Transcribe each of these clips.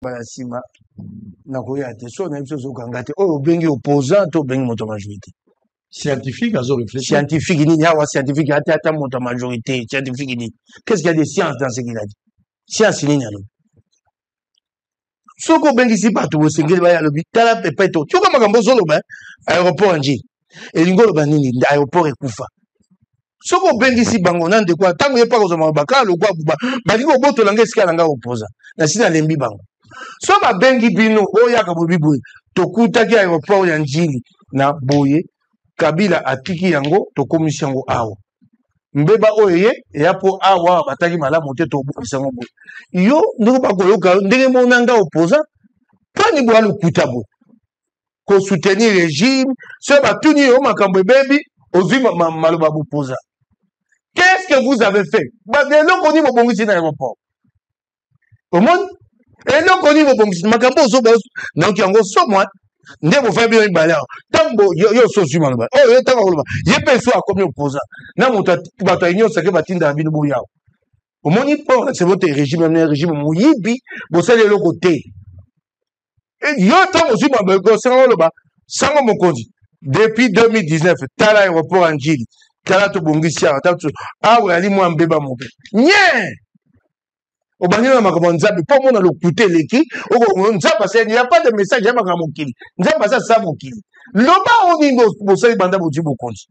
Balasima na koya te so na biso zo kangate o bengi opposant to bengi moto majorité scientifique azo réfléchir scientifique ni ya wa scientifique ata moto majorité scientifique ni qu'est-ce qu'il y a de science dans ce qu'il a dit science ni nyalo soko bengi si bato bosengeli ba ya lobi tala pepe to tuka makambo zo loba aéroport nji elingolo ba nini aéroport ekufa soko bengi si bango nande kwa tango ye pa ko zoma bakala lokwa buba bali ko boto langa esika langa opposa na sina lembi bango so ba bengi bino oyaka bobi boye tokutaki aéroport ya njili na boye Kabila atiki yango tokomisi yango awa mbeba oyo ye eya po awa bataki malamu te tobukisa yango boye yo ndenge bakoyoka ndenge monanga opposant pani bwa lokuta bo ko soutenir régime so batuni yo makambo ebebi ozwi maloba bopoza. Qu'est-ce que vous avez fait? Eloko ni bobongisi na aéroport omoni eloko ni bobongisi makambo ozoba naoki yango so mwa nde bofai bino mibale awa ntango yo so ozwi maloba oyo ye ntango akoloba ye mpe so akomi opposant na moto bato anyonsaki batindaka bino boya awa omoni mpo nasebo te régime moyibi bosali eloko te yo ntango ozwi maloba osenga oloba sango mokonzi depuis 2019 tala aéroport ya njili tala tobongisi awa awa yali mwa mbeba moke nye obangi na makambo nzambe mpo mona lokuta eleki nzambe asali ya pas de message ya makambo mokili nzambe asa sa mokili loba oni bosali banda boti bokonzi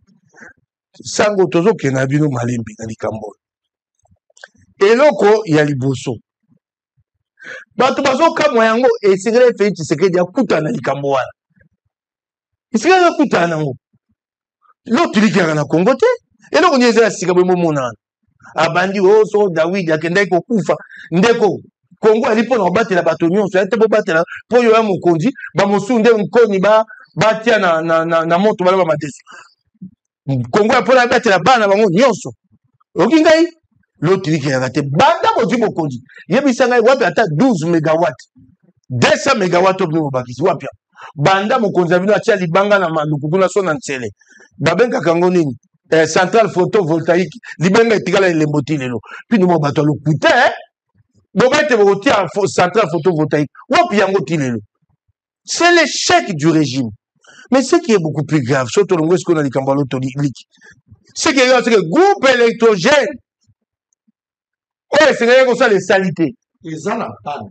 sango tozokenda bino malembe na likambo eloko ya liboso bato bazokamwa yango esengeli Félix Tshisekedi akutana na likambo wana esengeli akutana nango lotulikaka na Kongo te eloko nini eza ya sika boye momonana abandi so Dawidi akendaki kokufa ndeko Kongo ali mpona kobatela bato nyonso ate bobatela mpo oyo ya mokonzi bamosusu nde nkoni batia na moto balaba mateso Kongo ya mpona batela bana bango nyonso oki ngai lotilikaka te banda bozwi mokonzi yebisa ngai wapi ata 12 mégawatt 200 mégawatt obino bobakisi wapi banda mokonzi ya bino atia libanga na maluku kuna so na ntsele babengaka yango nini centrale photovoltaïque libenga etikala elembo ti lelo pino mo bato lokuta bobete bokotia centrale photovoltaïque wapi yango ti lelo c'est l'échec du régime mais ce qui est beaucoup plus grave surtout longo est-ce qu'on a likambo lotoliki ce qui est grave c'est que groupe électrogène oyo esengeli kosala esalité eza na panne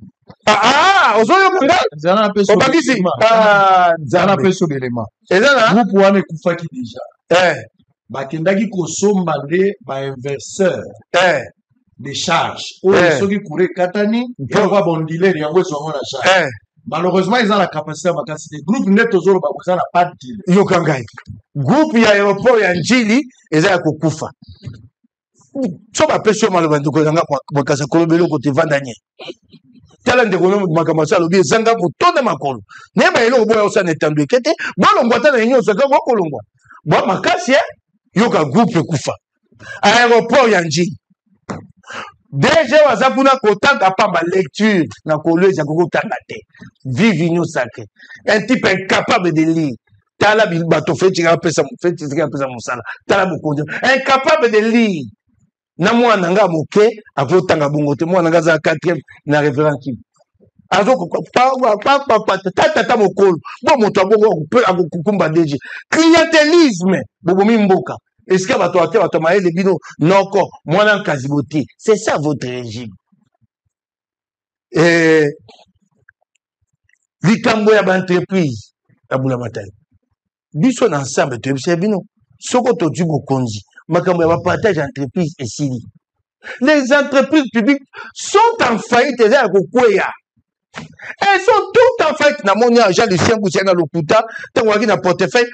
ozoyoka nzana mpe obakisi nzana mpe sobelema eza na groupe wana ekufaki déjà bakendaki kosomba nde bainverseur de charge oyo soki kure ekatani eyoka bondileri yango ezwango na charge malheureusement eza na capacité ya makasi te groupe nde tozoloba koza na pas de yoka ngai groupe ya aéroport ya njili eza ya kokufa so bapesi yo maloba ndeko ezanga makasa koloba eloko te vanda nye tala ndeko makambo asi alobi ezanga kotonda makolo nayeba eloko boya osana etandu eke te bolongwa ata na nyonso kaka bokolongwa bwa makasi yoka groupe ekufa aéroport ya njili DG waza kuna kotanga pamba lecture na kolweza kokotanga te vive union sacré un type incapable de lire tala bato fetika apesa mosala tala mokonzi incapable de lire na mwana nga moke akotanga bongo te mwana nga aza 4e na révérend kim tata mokolo bo moto abongo akokumba DG clientélisme bobomi mboka esika bato ate bato mayele bino noko mwana nkazi botie c'est ça votre régime likambo ya baentreprise ya Bulamatali biso na ensemble toyebisa bino soko tozwi bokonzi makambo ya bapartage entreprise esili les entreprises publiques sont en faillite eza ya kokweya elles sont toutes en faillite na moni agent de chien bousia na lokuta tango waki na portefeuille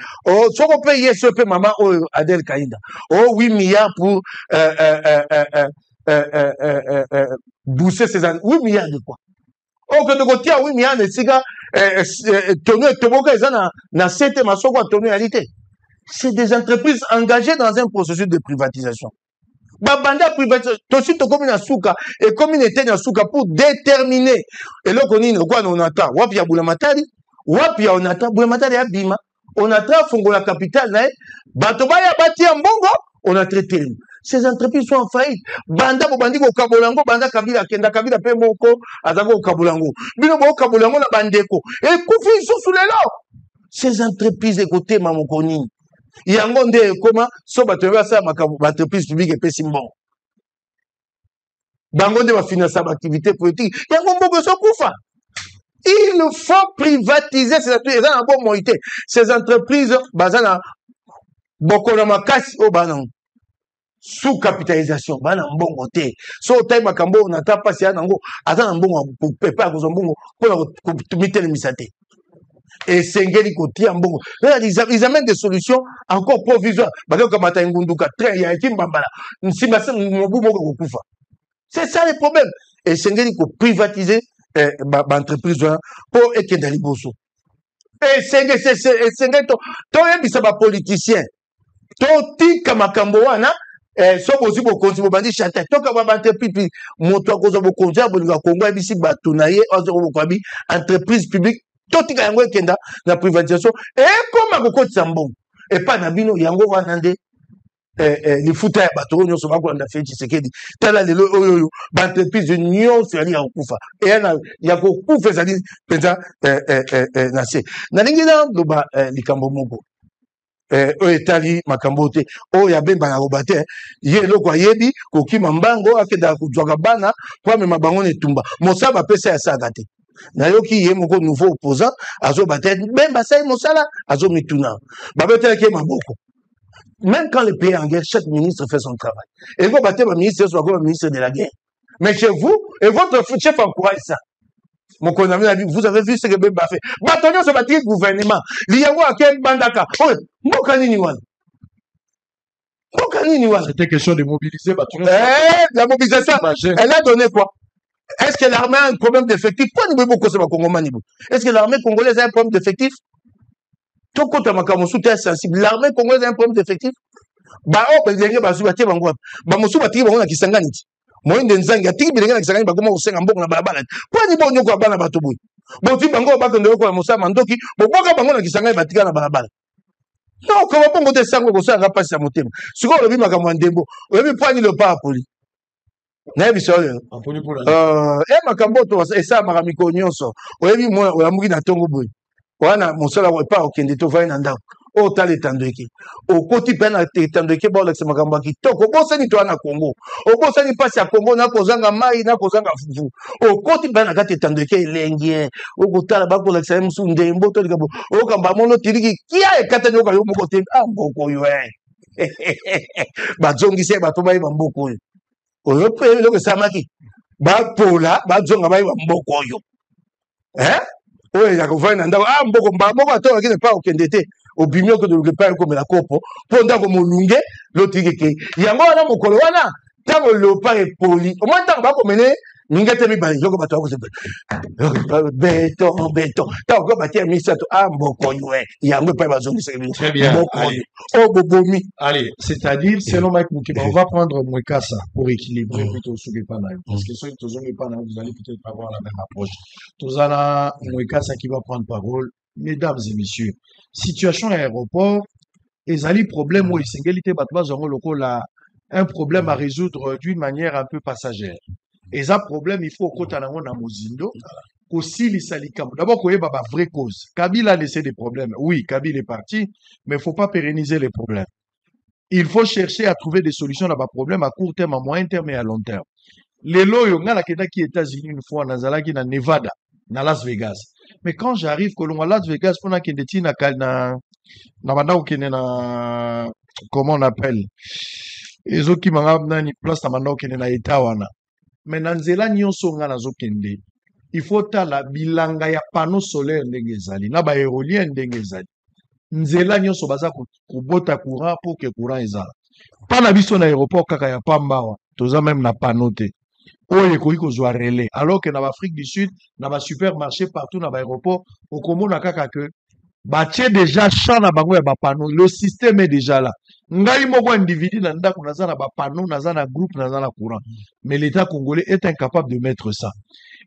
soko pe yeso pe mama oyo Adel Kainda 8 milliards pour booster ces 8 milliards de quoi okende kotia 8 milliards esika tonu etoboka eza na sete masoko ya tonu yali te c'est des entreprises engagées dans un processus de privatisation babanda privatisation tosi tokomi na suka ekomi na eteni ya suka pour déterminer eloko nini okwa na onatra wapi ya Bulamatali wapi ya onatra Bulamatali ya bima onatra fongola capital na ye bato baya batia mbongo onatra telemi Ces entreprises sont en faillite. Banda bobandi ko kabolango, banda kabila kenda kabila pe moko azako kabolango. Bino bo kabolango na bandeko. Et kufi sous lelo. Ces entreprises écoutez mamokoni. Yango nde koma so bato sa makabu entreprise publique et pesimbo. Bango nde ba financer l'activité politique. Yango mboko so kufa. Il faut privatiser ces entreprises. Ils ont un bon moïté. Ces entreprises, bazana, beaucoup de makasi au banan. Sous-capitalisation. Banan bon côté. So, taille makambo, on n'a pas si anango. Attends, un bon, pour préparer, pour mettre le misate. Et Sengeli côté, un bon. Ils amènent des solutions encore provisoires. Parce que quand Ngunduka, très, il y a un bambala. C'est ça le problème. Et Sengeli ko privatiser entreprise pour ekendali boso et c'est to yebisa ba politicien to tika makambo wana so bozi bokonzi bobandi chata to ka ba entreprise moto akoza bokonzi abolinga Kongo ebisi bato na ye ozo bokabi entreprise publique to tika yango ekenda na privatisation et comme akokotisa mbongo et pas na bino yango wana nde les fouta ya bato nyo so bakwanda fe Tshisekedi tala lelo oyo entreprise nyo so ali akufa et ya ko kufa zali penza na se na lingina loba likambo moko o etali makambo te o ya bemba na robate ye loko ayebi kokima mbango akeda kujwaka bana kwa me mabango ne tumba mosaba pesa ya saka te na yoki ye moko nouveau opposant azo battre bemba sai mosala azo mituna babetela ke maboko. Même quand le pays est en guerre, chaque ministre fait son travail. Et vous battez le ministre, soit le ministre de la guerre. Mais chez vous, et votre chef encourage ça. Mon condamné a dit, vous avez vu ce que Bemba fait. Bâtonnier se battre le gouvernement. L'Iyago a quel bandaka. Oh, Mokani Niwan. Mokani Niwan. C'était question de mobiliser. La mobilisation, elle a donné quoi? Est-ce que l'armée a un problème d'effectif? Est-ce que l'armée congolaise a un problème d'effectif? Tout compte à Makamosu, tu es sensible. L'armée congolaise a un problème d'effectif. Bah, oh, ben, les basu bati bango. Bah, mosu bati bango na kisangani. Moi, une nzanga, tiki bilenga na kisangani, bah, comment on sait en bon na balabala. Pourquoi ni bon nyoko abana batoboui? Bon, ti bango ba kondo ko mosa mandoki, bon, boka bango na kisangani batika na balabala. Non, comment bon côté sango ko sa rapasi ya motema. Siko lobi makambo ndembo. Lobi poani le pas poli. Na yebi so yo. Makambo to esa makamiko nyonso. Oyebi mo oyamuki na tongo boy. Wana mosala wa pa okende to vai na ndako o tale tandeki o koti pena tandeki ba olekse makambo kitoko bosani to na Congo o bosani pasi ya Congo na kozanga mai na kozanga fufu o koti pena kati tandeki elengie o kotala ba kolekse msu ndembo to likabo o kamba mono tiriki kia ekata nyoka yo moko te mboko yo ba zongise ba to ba mboko yo o yo pe lo ke samaki ba pola ba zonga ba mboko yo oui, il y a mboko mboko ato akine pa okendete obimio ko de pa ko mela kopo ponda ko molunge lotikeke yango wana mokolo wana tango le pa poli au moins tango ba ko mene ngete mi ba joko bato ko se beton tango ko batia mi sato mboko ywe yango pa ba zongi se très bien bobomi allez c'est-à-dire selon Mike Mukiba on va prendre Mwekasa pour équilibrer plutôt ce que pas là parce que ceux qui ont pas là vous allez peut-être avoir la même approche Tozana Mwekasa qui va prendre parole. Mesdames et messieurs, situation à l'aéroport, ezali problème où isengélité batba zongo loko là un problème à résoudre d'une manière un peu passagère. Et ça problème il faut kota nango na mozindo aussi les salikam. D'abord koye baba vraie cause. Kabila a laissé des problèmes. Oui, Kabila est parti, mais il faut pas pérenniser les problèmes. Il faut chercher à trouver des solutions à bas problèmes à court terme, à moyen terme et à long terme. Les loyaux ngala keda qui États-Unis une fois nazalaki na Nevada, na Las Vegas. Mais quand j'arrive à Las Vegas, pour na comment on appelle, les autres qui m'ont une place na Etawana. Mais nanzela nyonso nga nazokende. Il faut la bilanga ya panneau solaire ndengezali, na ba éolien ndengezali. Nzela nyonso baza kubota courant pour que courant ezala. Pas na biso na aéroport kaka ya Pambawa, toza même na panneau te. Oye koyi kozwa relais alors que dans l'Afrique du Sud dans ba supermarché partout dans l'aéroport au komona kaka que batie déjà champ na bango ya ba panneau le système est déjà là ngai moko individu na ndako naza na ba panneau naza na groupe naza na courant mais l'état congolais est incapable de mettre ça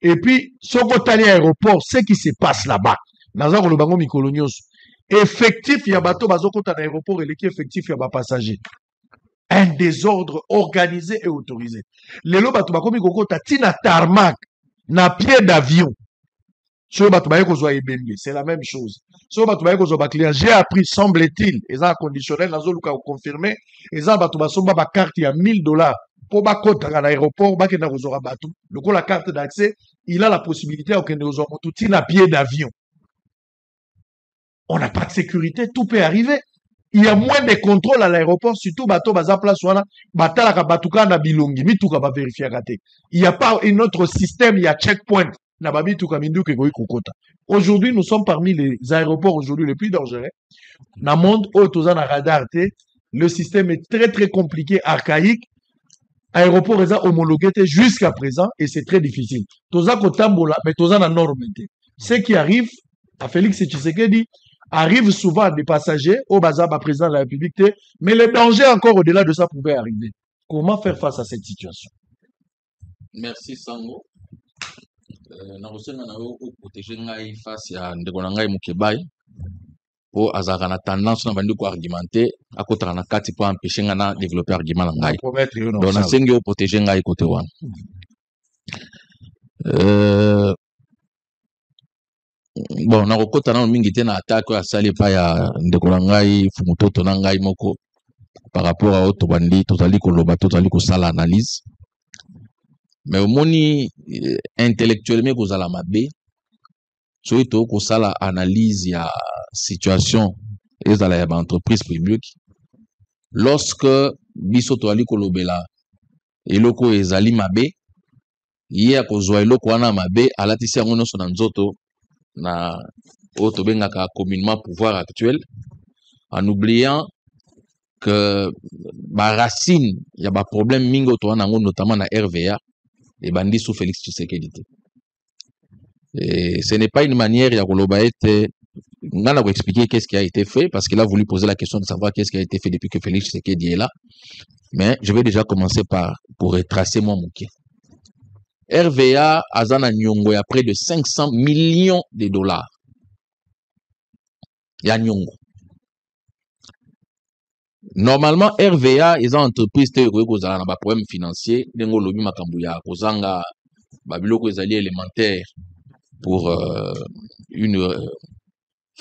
et puis soko tali aéroport ce qui se passe là-bas naza ko le bango mikolo nyonso effectif ya bato bazokota na aéroport et l'équipe effectif ya ba passager un désordre organisé et autorisé. Lelo bato bakomi kokota tina tarmac na pied d'avion. C'est la même chose. J'ai appris, semble-t-il, et ça conditionnel, confirmé, et ça ba carte il y a $1000 pour ba côte à l'aéroport, ba kena kozora bateau. Le coup la carte d'accès, il a la possibilité de kena à pied d'avion. On n'a pas de sécurité, tout peut arriver. Il y a moins de contrôle à l'aéroport, surtout bateau baza place wana, batala ka batuka na bilongi, mituka ba vérifier raté. Il n'y a pas un autre système, il y a checkpoint. Aujourd'hui, nous sommes parmi les aéroports aujourd'hui les plus dangereux. Dans le monde, radar, le système est très très compliqué, archaïque. Aéroport est homologué jusqu'à présent et c'est très difficile. Mais la norme. Ce qui arrive à Félix Tshisekedi arrive souvent à des passagers au bazar président de la République, mais le danger encore au-delà de ça pouvait arriver. Comment faire face à cette situation? Merci Sango. Na kosenga na yo protéger ngai face ya ndeko na ngai Mukebai po azaka na tendance na bandi ko argumenter akotaka na kati po empêcher nga na développer argument na ngai donc na sengi yo protéger ngai côté wana bon na kokota na mingi te na attaque ya sali pa ya ndeko na ngai fumutoto na ngai moko par rapport à auto bandi totali ko loba totali ko sala analyse. Mais au moni intellectuellement que vous allez m'abbé, surtout que ça la analyse ya situation et dans la entreprise publique. Lorsque bisoto ali kolobela eloko ezali mabe, hier ko zo eloko wana mabe alatisi ngono so na nzoto na auto bengaka communément pouvoir actuel, en oubliant que ba racine ya ba problème mingo to wana notamment na RVA et bandit sous Félix Tshisekedi. Et ce n'est pas une manière de expliquer qu'est-ce qui a été fait, parce qu'il a voulu poser la question de savoir qu'est-ce qui a été fait depuis que Félix Tshisekedi est là. Mais je vais déjà commencer pour retracer mon mouquet. RVA, Azana Nyongo, il y a près de 500 millions de dollars. Il y a Nyongo. Normalement, RVA, ils ont entreprise qui ont un problème financier. Ils ont un élémentaire pour une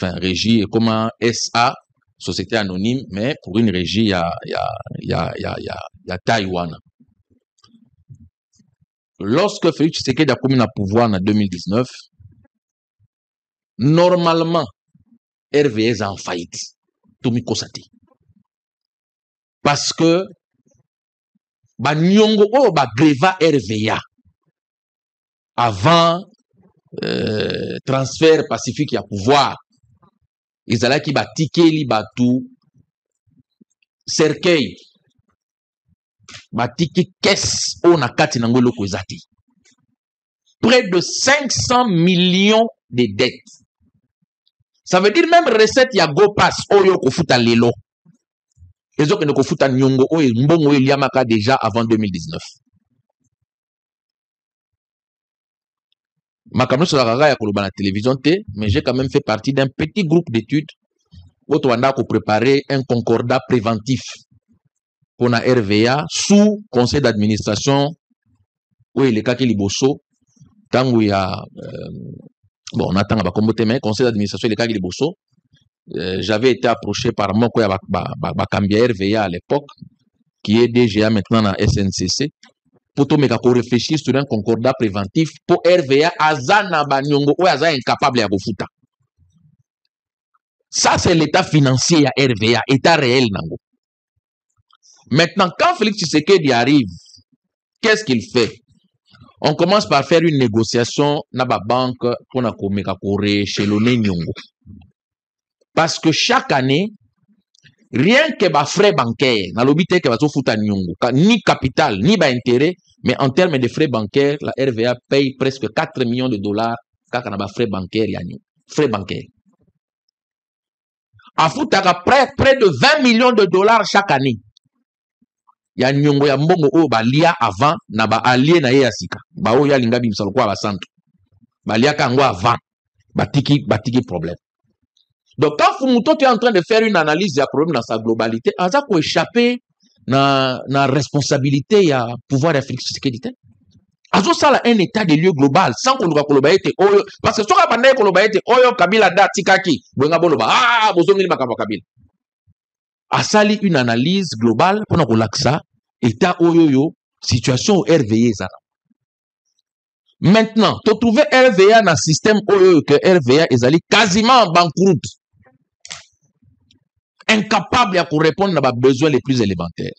régie, comme un SA, société anonyme, mais pour une régie, il y a Taïwan. Lorsque Félix Tshisekedi a commis le pouvoir en 2019, normalement, RVA est en faillite. Tout mi kosati. Parce que ba nyongo o ba greva RVA avant transfert pacifique à pouvoir ils allaient qui ba ticket li batu cercueil ba ticket caisse on a kati nangolo kozati près de 500 millions de dettes. Ça veut dire même recette ya go pass oyo ko futa lelo. Les autres ne kofuta nyongo o mbongo eliamaka déjà avant 2019. Makamno sur la ya koloba na télévision té, mais j'ai quand même fait partie d'un petit groupe d'études où on a préparé un concordat préventif pour la RVA sous conseil d'administration où il est kaki liboso tangu ya bon on attend ba kombote mais conseil d'administration il est kaki liboso. J'avais été approché par Moko Bakambia RVA à l'époque, qui est DGA maintenant dans SNCC, pour tout réfléchir sur un concordat préventif pour RVA Azana Banyongo ou Azana incapable à Gofuta. Ça, c'est l'état financier à RVA, état réel. Nango. Maintenant, quand Félix Tshisekedi arrive, qu'est-ce qu'il fait? On commence par faire une négociation dans la banque pour rééchelonner Nyongo. Parce que chaque année, rien que les frais bancaires, ni capital, ni intérêt, mais en termes de frais bancaires, la RVA paye presque 4 millions de dollars quand on a frais bancaires. Frais bancaires. En fout, près de 20 millions de dollars chaque année. Il y a nyongo ya mbongo o ba lia avant na ba allié na yasika. Ba o ya linga bimsalo kwa ba centre. Ba lia kango avant. Ba tiki problème. Donc, quand Fumuto est en train de faire une analyse du problème dans sa globalité, on a échappé na responsabilité ya pouvoir ya Félix Tshisekedi te. Azo sala un état de lieu global sans qu'on koloba ete oyo parce que soka banda koloba ete oyo Kabila da tikaki benga boloba bozongeli makambo Kabila. Asali une analyse globale pour na kolaksa état oyo situation RVA zana. Maintenant, tu trouves RVA dans le système que RVA est quasiment en banqueroute. Incapable de répondre à nos besoins les plus élémentaires.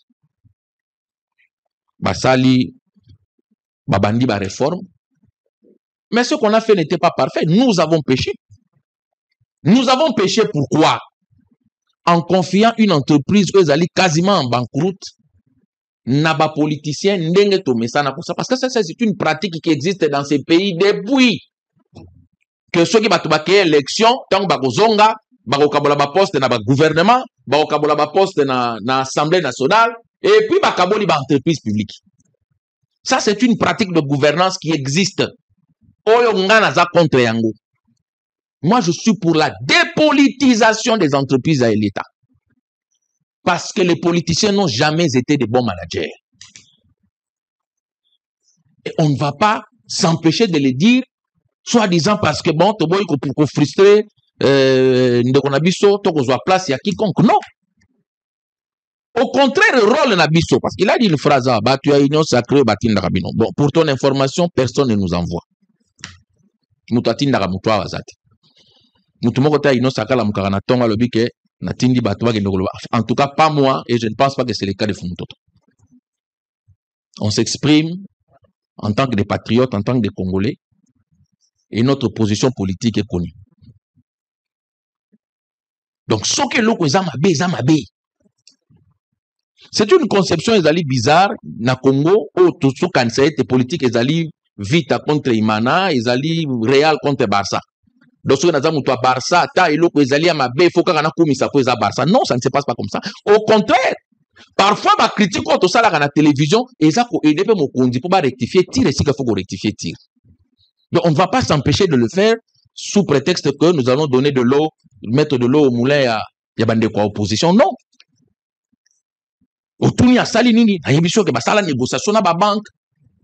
Basali, babandi ba réforme. Mais ce qu'on a fait n'était pas parfait. Nous avons péché. Nous avons péché pourquoi? En confiant une entreprise qui est quasiment en banqueroute. Naba politicien ndenge to mesana pour ça parce que ça c'est une pratique qui existe dans ces pays depuis que ceux qui battu baké élection tant bakozonga bakokabola ba poste na ba gouvernement bakokabola ba poste na assemblée nationale et puis bakaboli ba entreprise publique. Ça c'est une pratique de gouvernance qui existe. Oyo ngana za contre yango. Moi je suis pour la dépolitisation des entreprises et l'État. Parce que les politiciens n'ont jamais été de bons managers. Et on ne va pas s'empêcher de le dire, soi-disant parce que bon, pour frustrer, qu'on a place à quiconque. Non. Au contraire, le rôle Nabiso, parce qu'il a dit une phrase, tu as union sacrée, bon, pour ton information, personne ne nous envoie. Nous t'attendons à Moutoua Wazati. Nous te montrons union sacrée, la Moukarana Tonga, le bique. En tout cas, pas moi, et je ne pense pas que c'est le cas de Fumutoto. On s'exprime en tant que des patriotes, en tant que des Congolais, et notre position politique est connue. Donc, ce que l'on c'est une conception bizarre, na Congo, où tout ce qu'on sait, les politiques, Vita contre Imana, Real contre Barça. Donc, si on a Barça, non, ça ne se passe pas comme ça. Au contraire, parfois, ma critique contre ça à la télévision, et ça, pour aider pour rectifier, tir, et si il faut rectifier, tir. Donc, on ne va pas s'empêcher de le faire sous prétexte que nous allons donner de l'eau, mettre de l'eau au moulin à Yabandekwa opposition. Non. Autour de ça, il y a une négociation à la banque.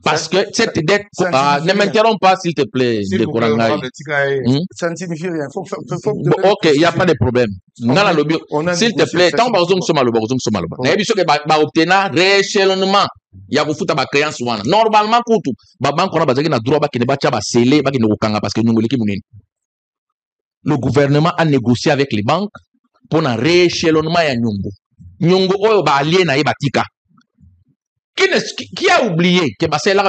Parce que cette dette, ne m'interromps pas, s'il te plaît, de Korangaï. Ça ne signifie rien. Ok, il n'y a pas de problème. S'il te plaît, tant que vous sommes il y a des obtenir rééchelonnement. Il y a des créances. Normalement, pour tout, le gouvernement a négocié avec les banques pour un rééchelonnement. Nyongo oyo ba allié na yebatika. Qui a oublié que c'est la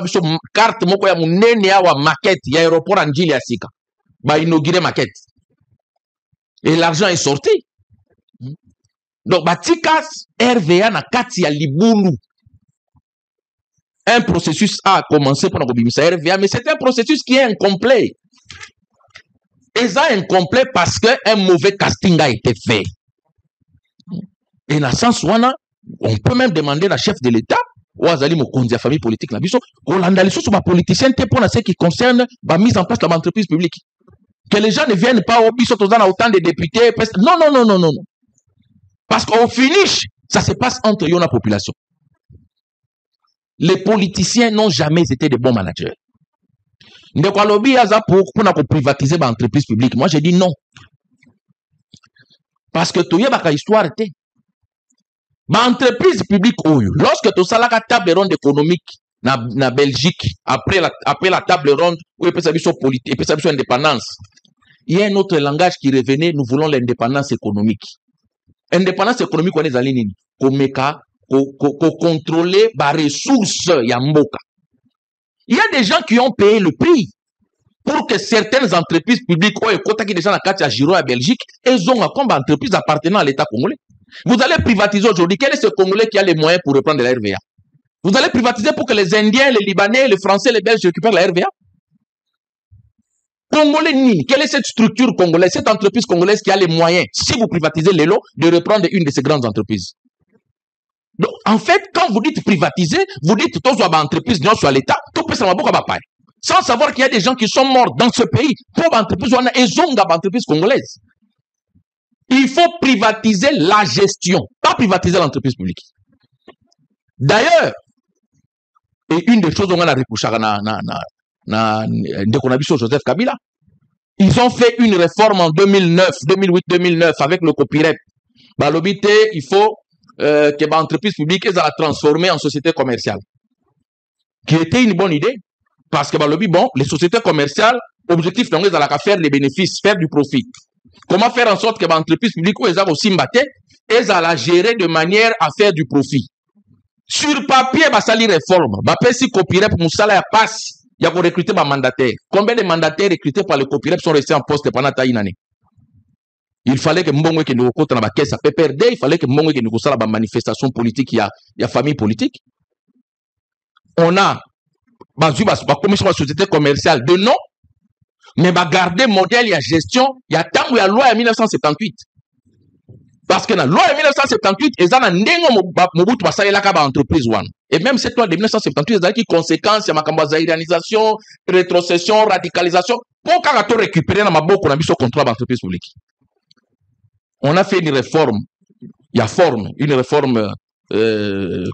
carte moko ya munene ya wa maquette ya aéroport Anjili ya Sika ba inauguré maquette et l'argent est sorti. Donc batikas RVA na kati ya libulu. Un processus a commencé pour la RVA, mais c'est un processus qui est incomplet. Et ça incomplet parce que un mauvais casting a été fait. Et dans ce sens on peut même demander à chef de l'État ou à la famille politique la biso qu'on analyse sur ma politicienne pour ce qui concerne la mise en place de l'entreprise publique. Que les gens ne viennent pas au biso autant de députés. Non. Parce qu'au finish, ça se passe entre la population. Les politiciens n'ont jamais été de bons managers. De quoi lobby pour privatiser l'entreprise publique. Moi, j'ai dit non. Parce que tout y a une histoire. L'entreprise publique, lorsque tu as la table ronde économique na Belgique, après la table ronde où il peut s'habiller sur politique, il peut s'habiller sur indépendance, il y a un autre langage qui revenait, nous voulons l'indépendance économique. Indépendance économique, on est en ligne. Contrôler les ressources yamboka. Il y a des gens qui ont payé le prix pour que certaines entreprises publiques, qui déjà dans la carte à Giro à Belgique, elles ont comme entreprise appartenant à l'État congolais. Vous allez privatiser aujourd'hui. Quel est ce Congolais qui a les moyens pour reprendre la RVA? Vous allez privatiser pour que les Indiens, les Libanais, les Français, les Belges récupèrent la RVA? Congolais ni. Quelle est cette structure congolaise, cette entreprise congolaise qui a les moyens, si vous privatisez les lots, de reprendre une de ces grandes entreprises? Donc, en fait, quand vous dites privatiser, vous dites tous les entreprises non sur l'État, tout peut savoir beaucoup de sans savoir qu'il y a des gens qui sont morts dans ce pays pour l'entreprise et ont entreprise congolaise. Il faut privatiser la gestion, pas privatiser l'entreprise publique. D'ailleurs, et une des choses on a reproché Joseph Kabila, ils ont fait une réforme en 2008-2009 avec le copyright. Balobité, il faut que l'entreprise publique la transformer en société commerciale. Qui était une bonne idée. Parce que les sociétés commerciales, l'objectif c'est de faire des bénéfices, faire du profit. Comment faire en sorte que l'entreprise publique aussi elles la gérer de manière à faire du profit. Sur papier, ça les réforme. Si copyright pour Moussala passe, il y a recruter des mandataires. Combien de mandataires recrutés par le copyright sont restés en poste pendant une année? Il fallait que Mbongo qui nous compte dans la caisse à PPRD, il fallait que Mbongo qui nous compte dans la manifestation politique, il y a famille politique. On a la commission de la société commerciale de nom, mais garder modèle, il y a gestion, il y a tant où il y a loi en 1978. Parce que dans la loi de 1978, ils ont une entreprise. Et même cette loi de 1978, il y a des conséquences, il y a une zaïranisation, rétrocession, radicalisation. Pour qu'on récupère dans ma boîte, on a mis ce contrat d'entreprise publique. On a fait une réforme, il y a une réforme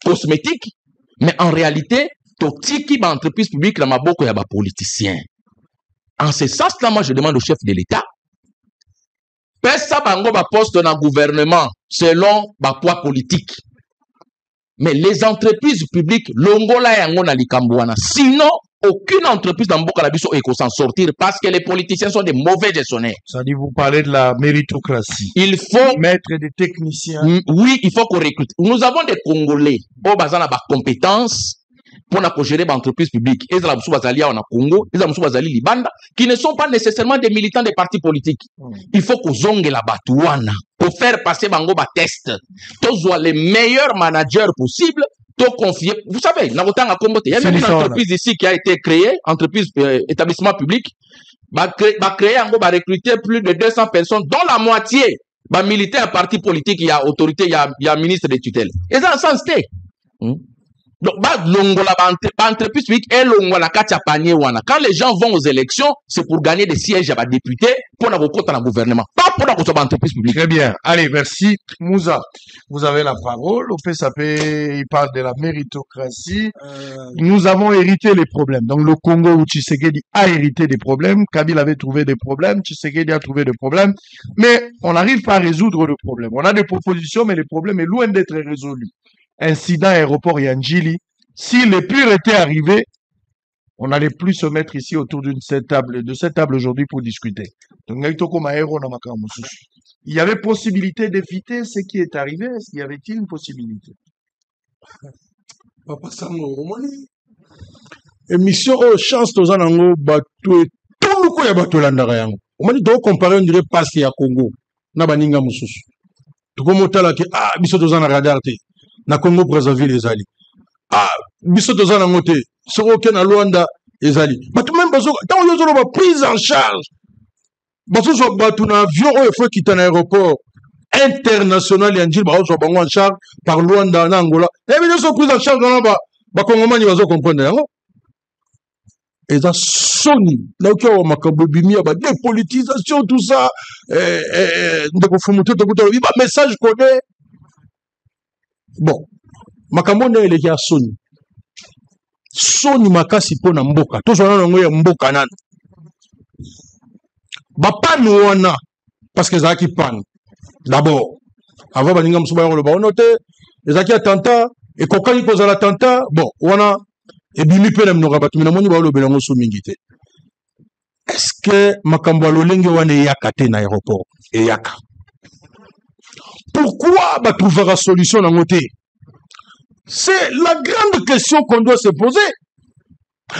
cosmétique, mais en réalité, toxiki l'entreprise publique dans ma boîte, il y a des politiciens. En ce sens-là, moi, je demande au chef de l'État, pesa bango ba poste dans le gouvernement selon ba poids politique. Mais les entreprises publiques, l'ongola yango na likambouana. Sinon, aucune entreprise dans Mboka Labiso peut s'en sortir parce que les politiciens sont des mauvais gestionnaires. Ça dit, vous parlez de la méritocratie. Il faut mettre des techniciens. Oui, il faut qu'on recrute. Nous avons des Congolais au bazar na ba compétences pour gérer l'entreprise publique. Ils ont Congo, ils ont Libanda, qui ne sont pas nécessairement des militants des partis politiques. Il faut qu'on zongue la batouana, pour faire passer bango ba test. Tous les meilleurs managers possibles, tout confier. Vous savez, il y a même une entreprise ici qui a été créée, entreprise établissement public, va recruter plus de 200 personnes, dont la moitié va militer un parti politique, il y a autorité, il y a ministre de tutelle. Et ça, sans sté. Donc, l'entreprise publique est quand les gens vont aux élections, c'est pour gagner des sièges à députés pour avoir dans le gouvernement, pas pour avoir l'entreprise publique. Très bien. Allez, merci. Moussa, vous avez la parole. Au fait, il parle de la méritocratie. Nous avons hérité les problèmes. Donc, le Congo où Tshisekedi a hérité des problèmes. Kabila avait trouvé des problèmes. Tshisekedi a trouvé des problèmes. Mais on n'arrive pas à résoudre le problème. On a des propositions, mais le problème est loin d'être résolu. Incident aéroport Yandjili, si les pires étaient arrivés, on n'allait plus se mettre ici autour de cette table aujourd'hui pour discuter. Donc, il y avait possibilité d'éviter ce qui est arrivé. Est-ce qu'il y avait-il une possibilité? Papa Sango, émission chance aux anango bateau tout le coup ya bateau landara yango. On dit donc comparer on dirait passe ya Congo na baninga mususu. Tu comme motala ke biso tozana radar te. Na Congo Brazzaville ezali biso tozana ngote soko ke na Luanda ezali batu même bazo tant yo zolo ba prise en charge bazo so batu na avion oyo faut quitter l'aéroport international ya Njili bazo bango en charge par Luanda na Angola et bien so prise en charge na ba kongomani bazo comprendre yango eza soni na ko makambo bimia ba dépolitisation tout ça ndeko fumuto to kuto ba message codé. Bon, makambo nde eleki ya soni makasi mpo na mboka tozwana nango ya mboka nani bapani wana parce que ezalaki pane d'abord avant baninga mosusu bayoloba ono te ezalaki attentat ekokani kozala attentat bon wana ebimi mpe na minoko ya bato mina moni bayolobela yango so mingi te est-ce que makambo ya lolenge wana eyaka te na aéroport eyaka. Pourquoi trouver solution dans côté? C'est la grande question qu'on doit se poser.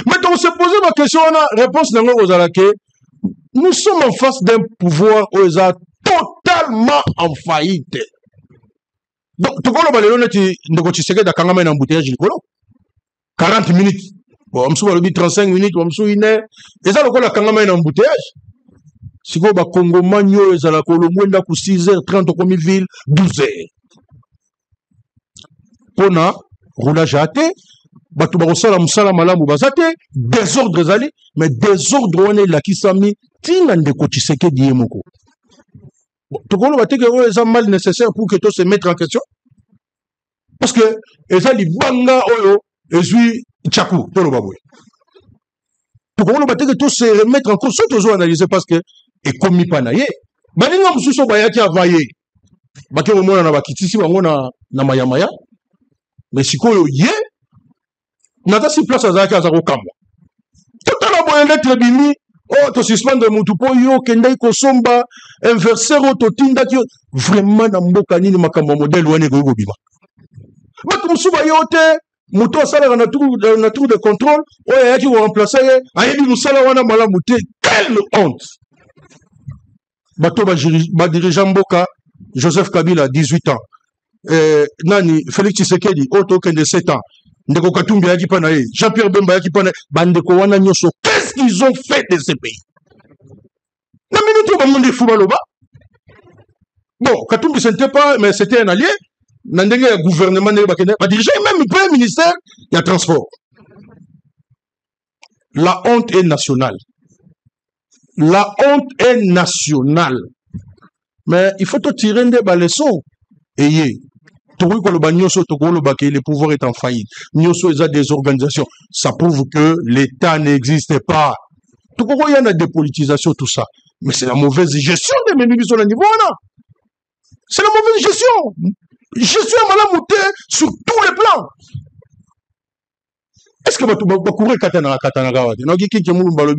Mais on se poser ma question, on a réponse dans le nous sommes en face d'un pouvoir où ils sont totalement en faillite. Donc, tu vois, le 40 minutes. Bon, on me 35 minutes, on me une heure. Et ça, le embouteillage. Si vous avez Congo Magno, vous avez Colombo, 6h30, comme ville, 12h. Pour na, roulage à thé, batu barosala musala malamu bazate, désordre zali, mais désordre on est là qui s'ami, tina ndeko Tshisekedi yemoko. Tu connais que c'est mal nécessaire pour que tout se mette en question. parce que eza libanga oyo ezwi tchakou to lo babwe to ko lo bateke to se remettre en cause surtout zo analyser parce que ekomi pa na ye baninga mususu bayaki avaye bake omona na bakitisi bango na mayamaya mais sikoyo ye nata si place azalaki aza kokamba totala boye lettre bimi oh to suspendre mutu po yo kendai kosomba inverser o totindaki vraiment na mboka nini makambo modèle wane ko bima bato musu ba yo te mutu asalaka na tour de contrôle oyo ayaki koremplace ye ayebi mosala wana malamu te quelle honte bato badirigeant mboka Joseph Kabila 18 ans nani Félix Tshisekedi oto kende 7 ans ndeko Katumbi yaki pa na ye Jean-Pierre Bemba yaki pa na bandeko wana nyoso qu'est-ce qu'ils ont fait de ce pays na minute ba monde fou baloba bon Katumbi ce n'était pas mais c'était un allié na ndenge ya gouvernement ne bakende ba diriger même le premier ministère il y a transport la honte est nationale. La honte est nationale. Mais il faut te tirer des leçons. Et le pouvoir est en faillite. Nous avons des organisations. Ça prouve que l'État n'existe pas. Tout il y a des politisations, tout ça. Mais c'est la mauvaise gestion des ménubis sur le niveau. C'est la mauvaise gestion. Gestion malamouté sur tous les plans. Est-ce que vous courez katana gawati? Non, qui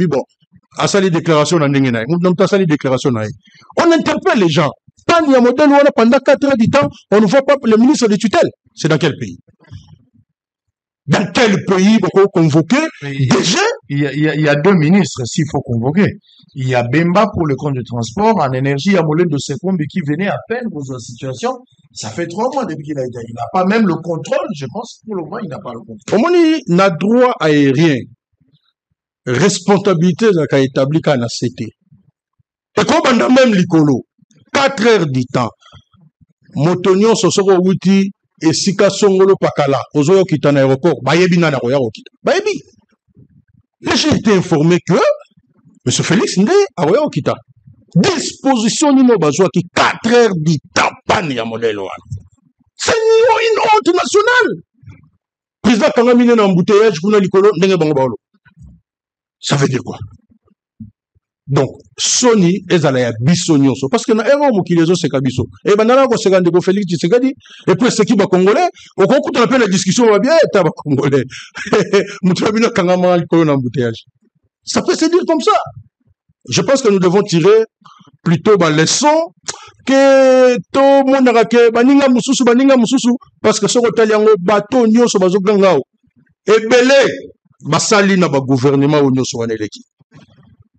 bon. À ça les déclarations on interpelle les gens. Pendant 4 heures du temps, on ne voit pas le ministre de tutelle. C'est dans quel pays? Dans quel pays vous convoquer? Déjà, il y a 2 ministres s'il faut convoquer. Il y a Bemba pour le compte de transport, en énergie, il y a Molène de Sekombe qui venait à peine pour sa situation. Ça fait 3 mois depuis qu'il a été. Il n'a pas même le contrôle, je pense. Pour le moment, il n'a pas le contrôle. Omoni n'a droit aérien. Responsabilité n'a établi qu'à la CT. Et comme on a même l'icolo, 4 heures du temps, Motonio Sosoro Witi et Sika Songolo Pakala, Ozoyo Kitan aéroport, Bayebi Nana Royaro Kita. Bayebi. Là, j'ai été informé que M. Félix Ndé a Royaro Kita. Disposition Nino Bazoua qui 4 heures du temps, pan ya modèle. C'est une honte nationale. Président Kangamine na embouteillage, Kuna Likolo, Ndenge Bango. Ça veut dire quoi? Donc, Sony est à la bisogno. Parce que na erreur mokilezo c'est kabiso. Et ben là, c'est quand Félix Tshisekedi et puis c'est qui va congolais. Au concours on appelle la discussion va bien être congolais. Moutrabina Kangama Likolo na embouteillage. Ça peut se dire comme ça. Je pense que nous devons tirer plutôt la leçon que tout le monde a que baninga mususu parce que ce que bateau nyonso bazogangao et belé basali na ba gouvernement o nyonso waneleki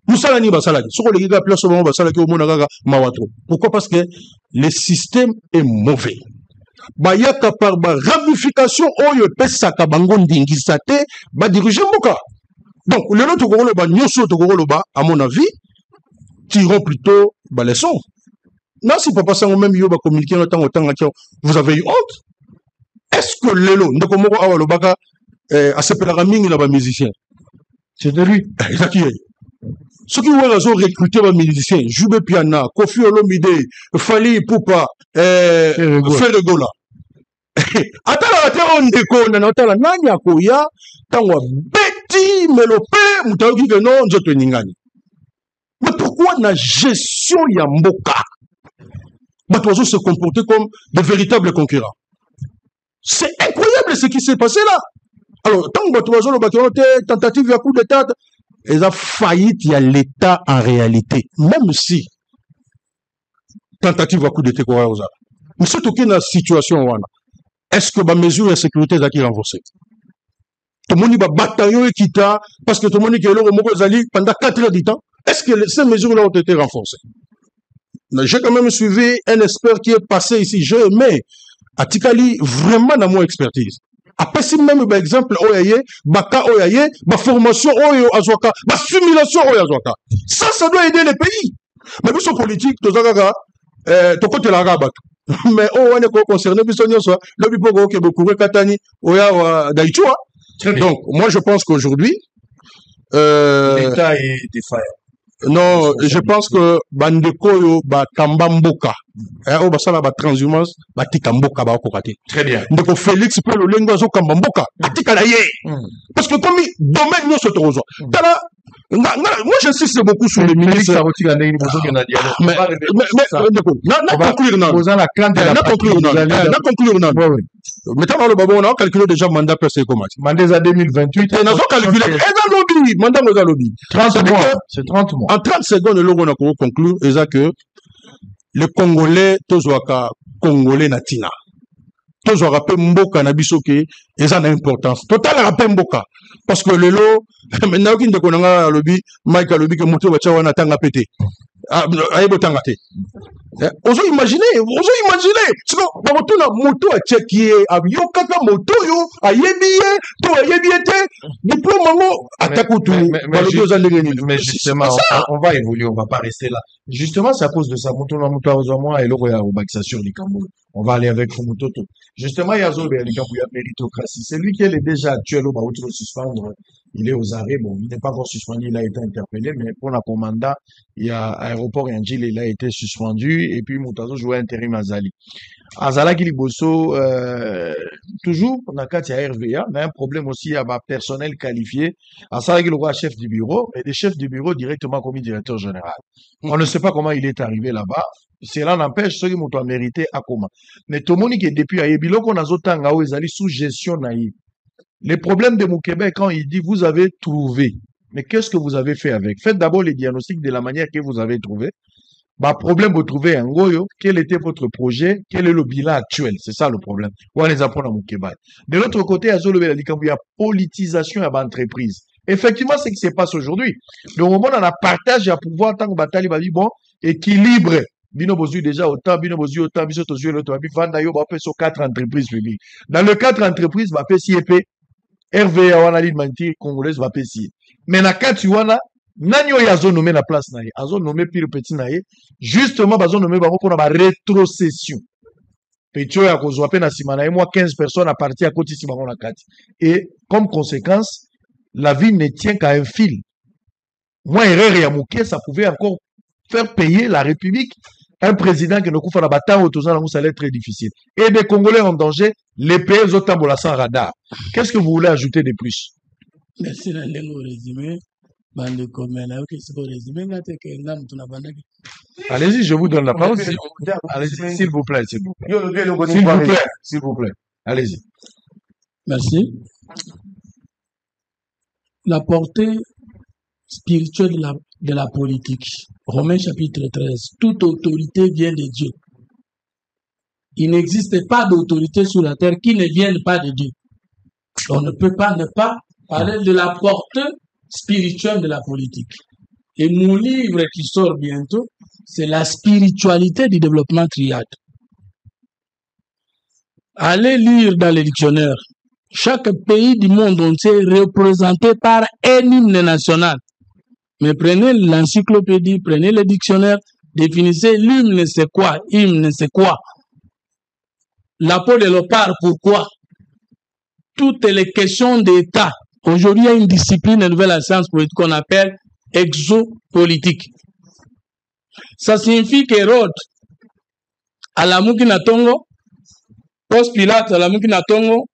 musala ni basala soko le giga place au basala ki o mona kaka mawatro. Pourquoi? Parce que le système est mauvais. Bayaka par ba ramification oyo pesaka bango ndingisa te ba diriger mboka. Donc le lot tokolo ba nyonso tokolo ba à mon avis tirons plutôt ba leçon. Non, si papa sango même yo ba communiquer autant vous avez eu honte. Est-ce que lelo ndeko moko awalo baka asepelaka mingi na ba musicien? C'est de lui. Exactement. Ceux qui ont recruté les musiciens, Jube Piana, Kofi Olomide, Fali Poupa, Ferregola. Atala te ondeko na otala nani akoya tangwa beti melope mutayoki que non nzoto ningani. Mais pourquoi la gestion ya mboka? Bato se comporter comme de véritables concurrents. C'est incroyable ce qui s'est passé là. Alors, tant que bato le bato tentative à coup d'état, ils ont faillite, il y a l'État en réalité. Même si tentative à coup d'état quoi aux mais surtout qu'il y a une situation est-ce que ma mesure de sécurité est renforcée? Tout le monde va batailler quitta parce que tout le monde qui est là pendant 4 heures du temps. Est-ce que ces mesures-là ont été renforcées? J'ai quand même suivi un expert qui est passé ici. J'ai aimé Atikali vraiment dans mon expertise. Après, si même, par exemple, oyaye, baka oyaye, ma formation oyo azwaka, ma simulation oyo azwaka. Ça doit aider les pays. Mais nous sommes politiques, tous les to côté la rabat. Mais on est concerné, puis on soit, le bipo qui est beaucoup katani, oya daichua. Donc, moi, je pense qu'aujourd'hui, l'État est défaillant. Non, je pense que bandeko yo ba kamba mboka. O basala ba transhumance ba tika mboka ba kokate. Très bien. Ndeko Félix pe lo lengo zo kamba mboka atika na ye. Parce que comme domaine yo sotozo. Tala moi j'insiste beaucoup sur les ministres. Mais maintenant le babo on a calculé déjà mandat passé comment. Mandat 2028 et nous avons calculé lobby mandat lobby 30 mois, c'est 30 mois. En 30 secondes le on a conclure c'est que les Congolais tozwaka Congolais natina tozwaka pe mboka na biso ke eza na importance total pe mboka parce que lelo maintenant ki ndeko nanga lobby Mike lobby ke moto bacha wana tanga pété ayebo tanga te ozo imaginer siko bakotuna moto acheki abiyokaka moto yo ayebiye to ayebiye te diplôme ngo atakutu balobi za ndenge nini. Mais justement on va évoluer, on va pas rester là. Justement c'est à cause de ça moto na moto azomwa et loko ya obakisation likambo. On va aller avec Fumutoto. Justement il y a Zobe likambo ya méritocratie. C'est lui qui est déjà actuel au Baouto suspendre. Il est aux arrêts, bon, il n'est pas encore suspendu, il a été interpellé, mais pour la commanda, il y a aéroport Yangil, il a été suspendu, et puis Moutazo jouait intérim Azali. Azala Kiliboso, toujours, on a quatre RVA, mais un problème aussi, il y a un personnel qualifié. Azala Kiloko, chef du bureau, et des chefs du bureau directement commis directeur général. On ne sait pas comment il est arrivé là-bas. Cela n'empêche ceux qui m'ont mérité à comment. Mais tout le monde qui est depuis à Yebilo, qu'on a zotanga, ils allaient sous gestion naïve. Les problèmes de mon Québec, quand il dit vous avez trouvé, mais qu'est-ce que vous avez fait avec? Faites d'abord les diagnostics de la manière que vous avez trouvé. Bah, problème, vous trouvez un goyo. Quel était votre projet? Quel est le bilan actuel? C'est ça le problème. On les apprend à mon Québec. De l'autre côté, il y a politisation à l'entreprise. Effectivement, c'est ce qui se passe aujourd'hui. Le moment où on a partage à pouvoir, tant que bataille, va dire bon, équilibre. Bino bozu déjà autant, bino bozu autant, bino bozu l'autre, vanda yo, va faire sur 4 entreprises publiques. Dans le 4 entreprises, va faire CIP. RVA wana l'humanité congolaise va payer. Mais na kati wana nanyo ya zone nommé la place naie, azo nommé pire petit naie, justement bazo nommé ba ko na ba rétrocession. Petio ya kozwa pe na sima na moi 15 personnes à partir à côté si bango na kati. Et comme conséquence, la vie ne tient qu'à un fil. Moi erreur ya moké ça pouvait encore faire payer la République. Un président qui ne couvre pas la bataille autour ça allait être très difficile. Et des Congolais en danger, les pays autant sans radar. Qu'est-ce que vous voulez ajouter de plus? Merci Landengo résumé. Allez-y, je vous donne la parole. Allez-y, s'il vous plaît, s'il vous plaît. S'il vous plaît. Allez-y. Merci. La portée spirituelle de la politique. Romains chapitre 13. Toute autorité vient de Dieu. Il n'existe pas d'autorité sur la terre qui ne vienne pas de Dieu. On ne peut pas ne pas parler de la portée spirituelle de la politique. Et mon livre qui sort bientôt, c'est la spiritualité du développement triade. Allez lire dans les dictionnaires. Chaque pays du monde entier est représenté par un hymne national. Mais prenez l'encyclopédie, prenez le dictionnaire, définissez l'hymne c'est quoi, hymne c'est quoi. La peau de léopard, pourquoi? Toutes les questions d'État. Aujourd'hui, il y a une discipline de nouvelle science politique qu'on appelle exopolitique. Ça signifie qu'Hérode, à la Moukinatongo, Ponce Pilate, à la Moukinatongo,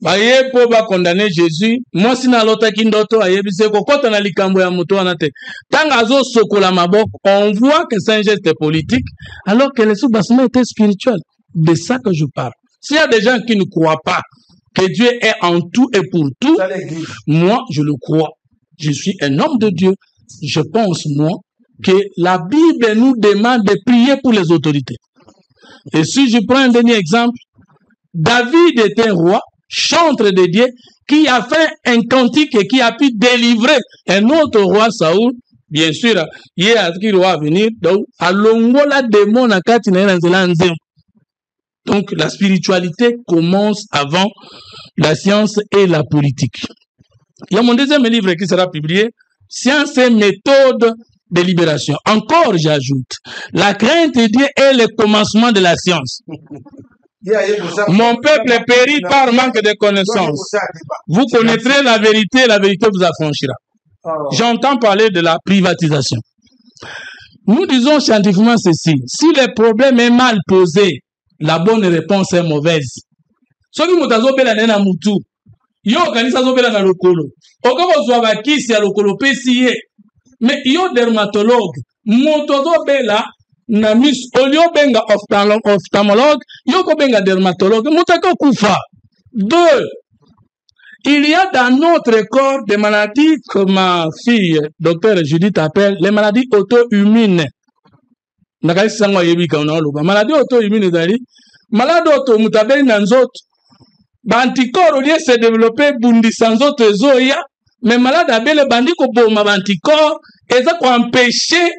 baye po ba condamner Jésus, moi si na lota kindoto ayebise ko kota na likambo ya muto anate. Tanga azo sokola maboko, on voit que c'est un geste politique, alors que le sous-bassement était spirituel. De ça que je parle. S'il y a des gens qui ne croient pas que Dieu est en tout et pour tout, moi, je le crois. Je suis un homme de Dieu. Je pense, moi, que la Bible nous demande de prier pour les autorités. Et si je prends un dernier exemple, David était roi, chantre de Dieu, qui a fait un cantique et qui a pu délivrer un autre roi, Saoul. Bien sûr, il y a qui doit venir. Donc, à l'ongola démon à Katina. Donc, la spiritualité commence avant la science et la politique. Il y a mon deuxième livre qui sera publié, Science et méthode de libération. Encore, j'ajoute, la crainte de Dieu est le commencement de la science. Mon peuple périt par manque de connaissances. Vous connaîtrez la vérité vous affranchira. J'entends parler de la privatisation. Nous disons scientifiquement ceci. Si le problème est mal posé, la bonne réponse est mauvaise. Soki mutazo bela nena mutu. Yo kanisa zo bela na lokolo. Okoko zwa bakisi ya lokolo pesi ye. Mais yo dermatologue. Motozo bela na mis olio benga ophtalmologue. Yo ko benga dermatologue. Mutako kufa. 2. Il y a dans notre corps des maladies que ma fille, docteur Judith, appelle les maladies auto-immunes. Maladie auto-immune, malade auto-mutabeli na nzoto. Bantikoro liye se développer bundi sans autre zoya, mais malade abele bandi ko boma bantikoro, eza ko empêcher.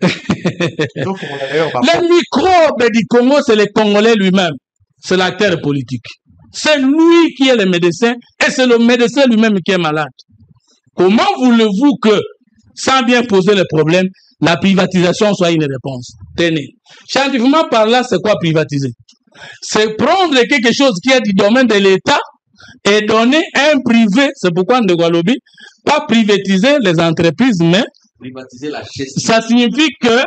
Les microbes du Congo, c'est le Congolais lui-même. C'est l'acteur politique. C'est lui qui est le médecin et c'est le médecin lui-même qui est malade. Comment voulez-vous que, sans bien poser le problème, la privatisation soit une réponse? Tenez. Scientifiquement par là, c'est quoi privatiser? C'est prendre quelque chose qui est du domaine de l'État et donner un privé. C'est pourquoi on ne pas privatiser les entreprises, mais privatiser la gestion. Ça signifie que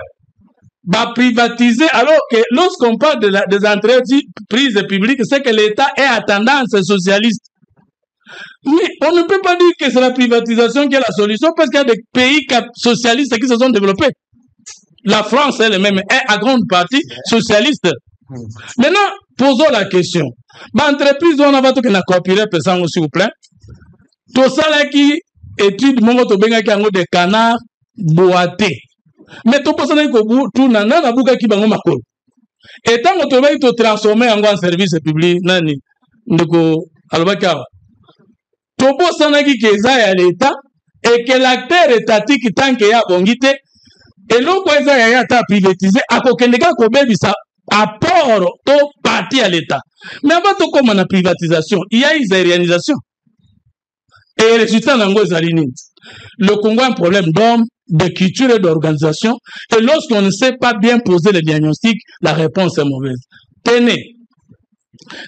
privatiser, alors que lorsqu'on parle des entreprises publiques, c'est que l'État est à tendance socialiste. Mais on ne peut pas dire que c'est la privatisation qui est la solution parce qu'il y a des pays socialistes qui se sont développés. La France elle-même est à grande partie socialiste. Maintenant, posons la question. L'entreprise, on va tout que la coopérer, s'il vous plaît. Tout ça là qui étude mon benga qui a des canards boités. Mais tout ça là tout nana na buka ki bango makolo. Et tant que tu vas te transformer en service public nani ndeko alobaka. Tout ça là qui keza ya l'État et que l'acteur étatique tant que ya bongite et l'autre ça ya ta privatisé akokendeka ko bebisa apport to parti à l'État. Mais avant tout comme la privatisation, il y a une réalisation. Et le résultat d'ango zalini. Le Congo a un problème d'homme, de culture et d'organisation. Et lorsqu'on ne sait pas bien poser le diagnostic, la réponse est mauvaise. Tenez.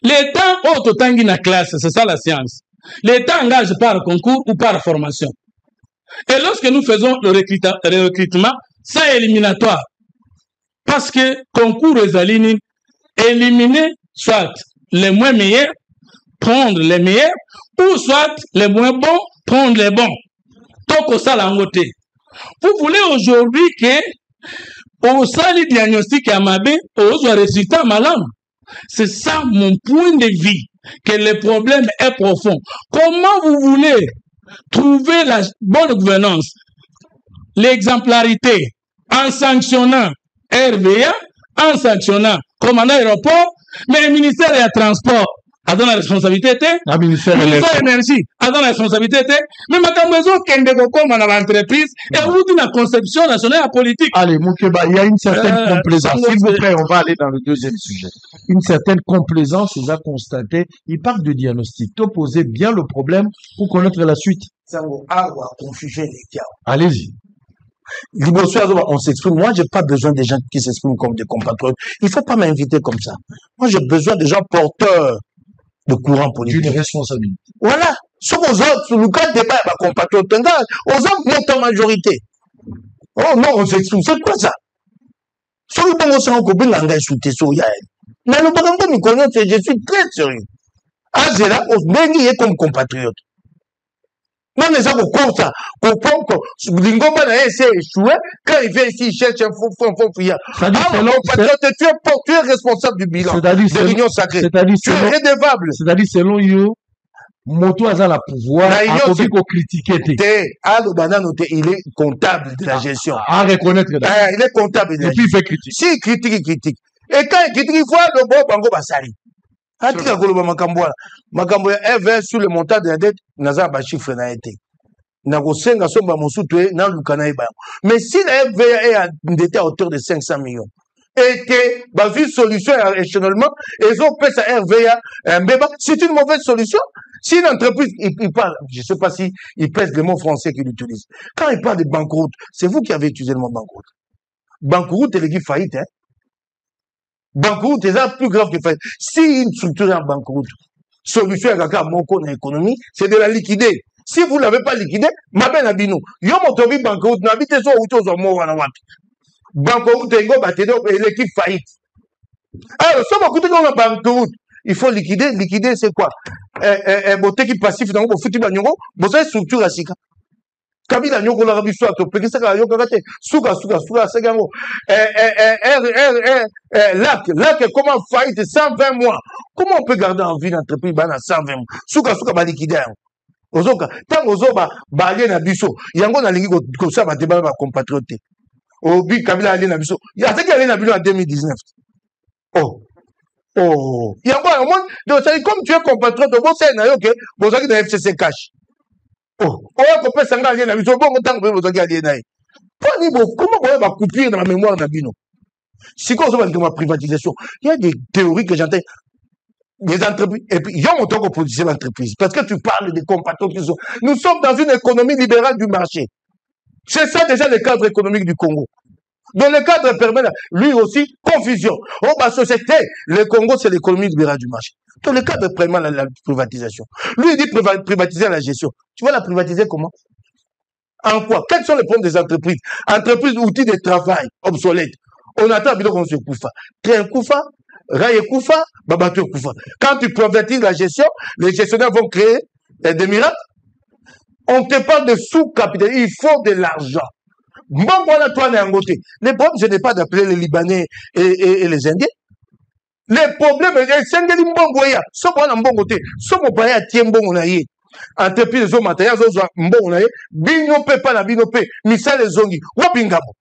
L'État autotangi na classe, c'est ça la science. L'État engage par concours ou par formation. Et lorsque nous faisons le recrutement, c'est éliminatoire. Parce que concours aux alines, éliminer soit les moins meilleurs, prendre les meilleurs, ou soit les moins bons, prendre les bons. Donc, au sale en côté. Vous voulez aujourd'hui que, au sale diagnostic à Mabé, au résultat malade. C'est ça mon point de vue, que le problème est profond. Comment vous voulez trouver la bonne gouvernance, l'exemplarité, en sanctionnant RVA, en sanctionnant commandant aéroport, mais le ministère de la Transport a dans la responsabilité, le ministère de l'Énergie a dans la responsabilité, mais ma maison qui comme dans l'entreprise, et vous dites la conception nationale et politique. Allez, Moukeba, il y a une certaine complaisance. S'il vous plaît, on va aller dans le deuxième sujet. Une certaine complaisance, vous a constaté. Il parle de diagnostic. Tu posez bien le problème pour connaître la suite. Allez-y. On s'exprime. Moi, j'ai pas besoin des gens qui s'expriment comme des compatriotes. Il faut pas m'inviter comme ça. Moi, j'ai besoin des gens porteurs de courant politique. D'une responsabilité. Voilà. Sur aux autres, sur le cas de débat, compatriotes, aux autres montent en majorité. Oh non, on s'exprime. C'est quoi ça? Sur le bon, on s'est encore bien insulté sur Yael. Mais le bon, nous connaissons, je suis très sérieux. Ah, c'est là, on se comme compatriote. Non, mais ça, on compte ça. On comprend que Lingomba n'a essayé d'échouer. Quand il vient ici, il cherche un faux fouillard. Ah, mon compatriote, tu es responsable du bilan de l'Union sacrée. Tu es redevable. C'est-à-dire, selon you, Moto a la pouvoir, à critiquer. Il est comptable de la gestion. À reconnaître. Il est comptable de la gestion. Et puis, il fait critique. Si, il critique. Et quand il critique, il faut le bon bango basari. Atika koloba makambo ya RVA sur le montant de la dette naza ba chiffre na été na kosenga somba mosutu na lukana eba mais si la RVA est endetté à hauteur de 500 millions et que ba vu solution échelonnement et ont fait sa RVA c'est une mauvaise solution. Si une entreprise il parle, je sais pas si il pèse le mot français qu'il utilise, quand il parle de banqueroute, c'est vous qui avez utilisé le mot banqueroute. Banqueroute et les faillite, hein. Banqueroute, c'est plus grave que faillite. Si une structure est en banqueroute, solution à mon compte dans l'économie, c'est de la liquider. Si vous ne l'avez pas liquidé, ma belle Nabino, yo motobi banqueroute, n'habitez sur où tu es banqueroute, et l'équipe faillite. Alors, si vous écoutez comme banqueroute, il faut liquider. Liquider, c'est quoi? Beauté qui passif, dans le foutu bagnon, vous avez structure à Sika. Kabila nyoko la rabi soit to peki saka yoka kate suka segango lac comment faillite 120 mois, comment on peut garder en vie l'entreprise bana 120 mois suka ba liquider ozoka tango ozoba ba alien na biso yango na lingi ko sa ba débat ba compatriote obi Kabila alien na biso ya teki alien na biso en 2019 yango au moins donc c'est comme tu es compatriote bon c'est na yo que vous avez dans FCC cash. Comment vous va couper dans la mémoire d'Abino? Si vous avez une privatisation, il y a des théories que j'entends. Des entreprises, et puis il y a autant qu'on produisait l'entreprise. Parce que tu parles des compatriotes qui sont. Nous sommes dans une économie libérale du marché. C'est ça déjà le cadre économique du Congo. Donc le cadre permet, lui aussi, confusion. Ma société, le Congo, c'est l'économie libérale du marché. Donc le cadre permet la privatisation. Lui, il dit privatiser la gestion. Tu vas la privatiser comment? En quoi? Quels sont les problèmes des entreprises? Entreprises, outils de travail obsolètes. On attend bien qu'on se Koufa. Train Koufa, rail Koufa, babato Koufa. Quand tu privatises la gestion, les gestionnaires vont créer des miracles. On te parle de sous-capital. Il faut de l'argent. Bon, voilà, toi, le problème, ce n'est pas d'appeler les Libanais et les Indiens. Le problème, c'est que les Mbongoya, ce qu'on a Mbongoté, ce qu'on a à Tiembongonaye, entreprise de matériel, Mbongonaye, Binope, pas la Binope, Missa les Zongi, Wapingamo.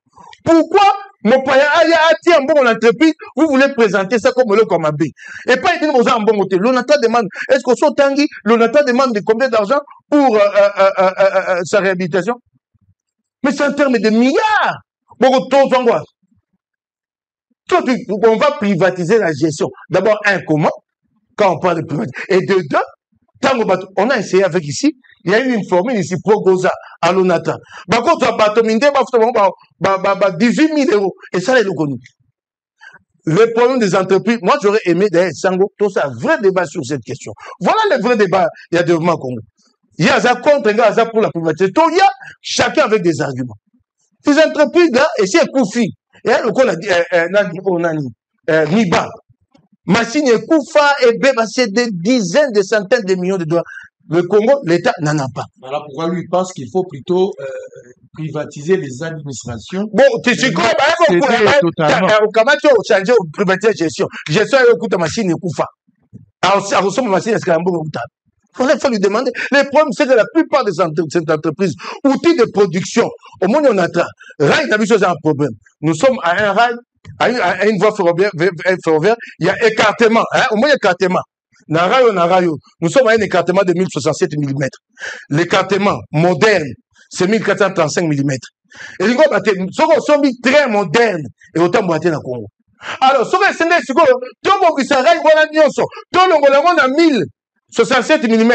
Pourquoi mon père a tiré un bon entreprise, vous voulez présenter ça comme le Komabé. Et pas dire aux Mbongoté. L'ONATA demande, est-ce qu'on soit Tanguy, l'ONATA demande de combien d'argent pour sa réhabilitation? Mais c'est en termes de milliards. Bon, on va privatiser la gestion. D'abord, comment? Quand on parle de privatisation. Et de deux, on a essayé avec ici, il y a eu une formule ici, Progoza, à l'ONATA. Par contre, 18 000 €. Et ça, c'est connu. Le problème des entreprises, moi, j'aurais aimé d'ailleurs, Sango, tout ça, un vrai débat sur cette question. Voilà le vrai débat, il y a développement au Congo. Il y a ça contre, il y a ça pour la privatisation. Il y a chacun avec des arguments. Ces entreprises là, et c'est Koufi. Et là, le coup, on a Niba. Machine et Koufa et Beba, c'est des dizaines, des centaines de millions de dollars. Le Congo, l'État n'en a pas. Alors pourquoi lui pense qu'il faut plutôt privatiser les administrations? Bon, tu sais quoi, au Kamacho, au changer, au privatiser la gestion. Gestion, il écoute la machine et Koufa. Alors, ça ressemble à la machine, est-ce qu'il y a un bon écoutable? Il faut lui demander. Le problème, c'est que la plupart des entreprises, outils de production, au moins on attend. Rail, d'habitude, c'est un problème. Nous sommes à un rail, à une voie ferroviaire, il y a écartement, au moins écartement. Nous sommes à un écartement de 1067 mm. L'écartement moderne, c'est 1435 mm. Et les gars, sont très modernes et autant boiter dans le Congo. Alors, ce que c'est, tout le monde qui s'arrête, voilà, tout le monde a 1067 mm.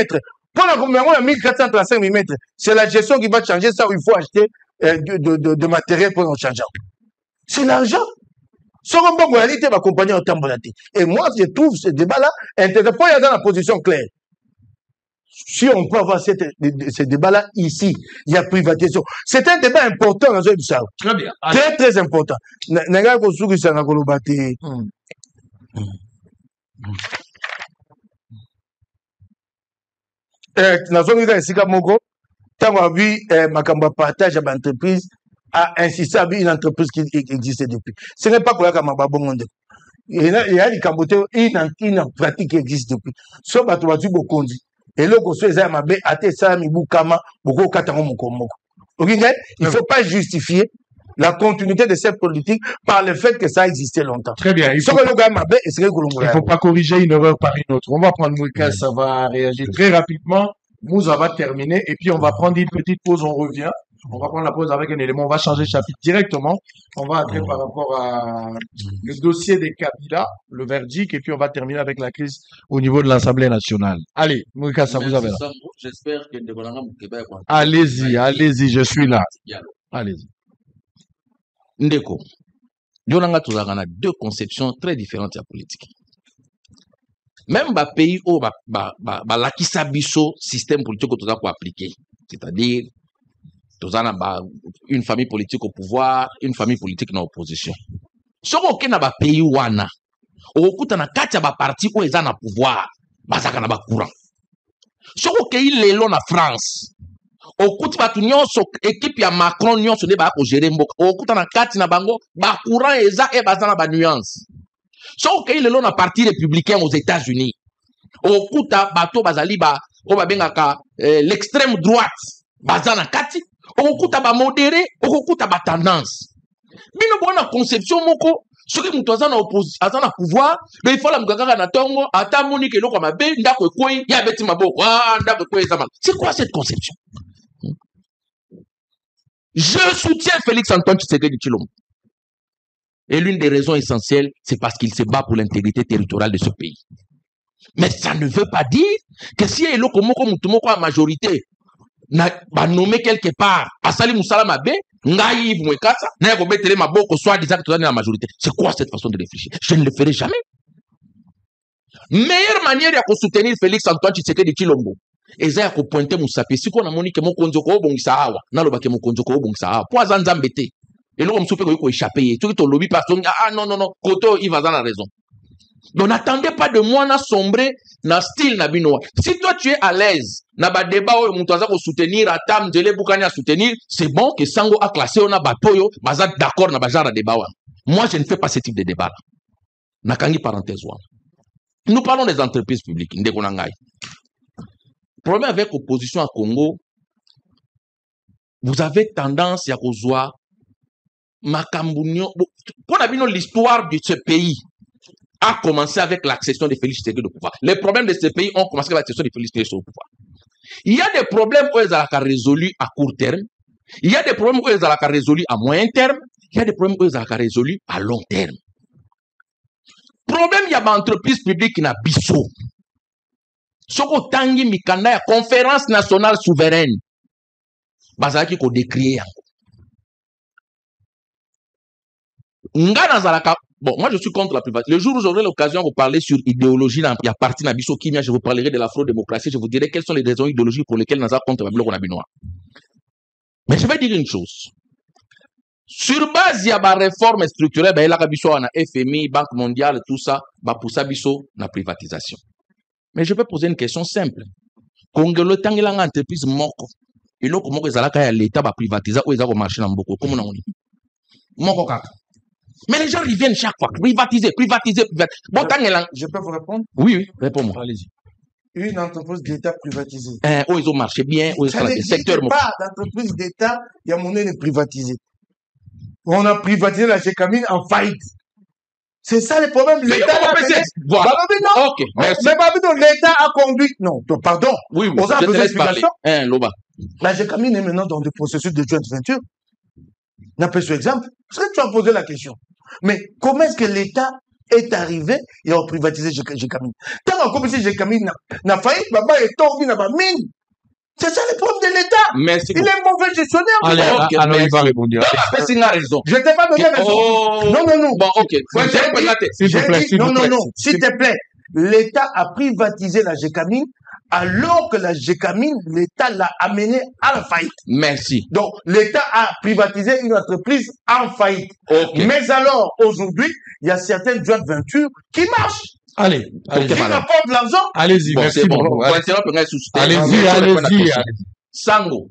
Pour la combinaison à 1435 mm, c'est la gestion qui va changer ça où il faut acheter de matériel pour en changer. C'est l'argent. Ce qu'on va réalité va accompagner en temps volatil. Et moi, je trouve ce débat-là intéressant. Pour y aller dans la position claire. Si on peut avoir ce débat-là ici, il y a privatisation. C'est un débat important dans ce ça. Très bien. Très, très important. N'a pas que ça n'a pas été. Nazonga esika moko tango abi makambo partage à l'entreprise a insisté à une entreprise qui existe depuis. Ce n'est pas quoi comme babongo ndeko. Il y a des cambotés une pratique qui existe depuis. So bato batu bokondi. Et le ko so eza mabe ate sa mibu kama boko katango mokomoko. OK, il faut pas justifier la continuité de cette politique par le fait que ça existait longtemps. Très bien. Il faut pas corriger une erreur par une autre. On va prendre Mouika, ça va réagir très rapidement. Moussa va terminer et puis on va prendre une petite pause, on revient. On va prendre la pause avec un élément, on va changer de chapitre directement. On va entrer par rapport à le dossier des Kabila, le verdict, et puis on va terminer avec la crise au niveau de l'Assemblée nationale. Allez, Mouika, ça vous avez là. J'espère que allez-y, je suis là. Allez-y. Ndeko, on a deux conceptions très différentes de la politique. même ba pays où la kisabiso système politique que tu as appliqué, c'est-à-dire une famille politique au pouvoir, une famille politique dans l'opposition. Ce qu'on a ba pays wana, au na kati ba parti où ils ont na pouvoir, bazaka na ba courant. Ce qu'on est là en France, au coup de nyonso équipe ya Macron nyonso ne ba ko gérer mboka, au coup na kati na bango ba courant eza e bazana ba nuance. Ce qu'on est là en parti républicain aux États-Unis, au coup de bato bazali ba o ba bengaka l'extrême droite, bazana kati. Okuta ba modéré, okuta ba tendance. Bino bona conception moko, soki mutu azana azana pouvoir, mais il faut la mugaka na tongo, ata moni ke loko mabe, ndako ekoi, ya beti maboko, ndako ekoi ezama. C'est quoi cette conception? Je soutiens Félix Antoine Tshisekedi Tshilombo. Et l'une des raisons essentielles, c'est parce qu'il se bat pour l'intégrité territoriale de ce pays. Mais ça ne veut pas dire que si il y a une majorité, ba nommé quelque part asali musala mabe ngai mwekasa na ko betele maboko soit disant que tu as la majorité. C'est quoi cette façon de réfléchir? Je ne le ferai jamais. Meilleure manière de soutenir Félix Antoine Tshisekedi Tshilombo eza ya ko pointer musape siko na moni ke mokonzo ko bongisa awa na loba ke mokonzo ko bongisa awa po azanza mbete et lo msupe ko échapper tout to lobby parce non koto il va dans la raison. Donc n'attendez pas de moi na sombrer na style na binoa. Si toi tu es à l'aise na ba débat o mutu aza ko soutenir atam djele bukani à soutenir, c'est bon que Sango a classé on a batoyo baza d'accord na ba genre débat wa. Moi je ne fais pas ce type de débat là. Nakangi parenthèse wa. Nous parlons des entreprises publiques ndeko na ngai. Problème avec l'opposition à Congo, vous avez tendance à kozwa makambunyo pour l'histoire de ce pays a commencé avec l'accession de Félix Tshisekedi au pouvoir. Les problèmes de ce pays ont commencé avec l'accession de Félix Tshisekedi au pouvoir. Il y a des problèmes où ils ont résolus à court terme. Il y a des problèmes où ils ont résolus à moyen terme. Il y a des problèmes où ils ont résolus à long terme. Problème, il y a une entreprise publique qui n'a biso. Soko tangi mikanda ya conférence nationale souveraine. Bazaki ko décrier yango. Nga nazalaka. Bon, moi je suis contre la privatisation. Le jour où j'aurai l'occasion de vous parler sur idéologie, il y a parti Nabiso Kimia, je vous parlerai de l'afro-démocratie, je vous dirai quelles sont les raisons idéologiques pour lesquelles nous avons contre la bloc nabinois. Mais je vais dire une chose. Sur base, il y a des réformes structurelles, il y a des FMI, Banque mondiale, tout ça, pour ça, la privatisation. Mais je peux poser une question simple. Congolo tangela nga entreprise moko. Il faut que l'État va privatiser ou ils vont marcher dans beaucoup. Comment on dit? Moko kaka. Mais les gens, ils viennent chaque fois. Privatiser. Bon, je peux vous répondre? Oui, réponds-moi. Allez-y. Une entreprise d'État privatisée. Où ils ont marché bien, où ils sont des secteurs. Pas d'entreprise d'État, il y a monnaie de privatiser. On a privatisé la Gécamine en faillite. C'est ça le problème. L'État a fait. Voilà. Ok, merci. Mais l'État a conduit. Non, pardon. Oui, on a besoin d'explication. La Gécamine est maintenant dans des processus de joint venture. N'appelle ce exemple. Parce que tu as posé la question. Mais comment est-ce que l'État est arrivé et a privatisé Gécamine? Tant qu'on peut Gécamine n'a failli, Baba est tombé dans la mine. C'est ça le problème de l'État. Merci. Il est mauvais gestionnaire. Allez, alors il va répondre. C'est une raison. Je t'ai pas donné raison. Non. Bon, ok. Non. S'il te plaît. L'État a privatisé la Gécamine alors que la Gécamine, l'État l'a amené à la faillite. Merci. Donc, l'État a privatisé une entreprise en faillite. Okay. Mais alors, aujourd'hui, il y a certaines joint ventures qui marchent. Allez, qui rapportent de l'argent. Allez-y, merci. Allez-y. Sango.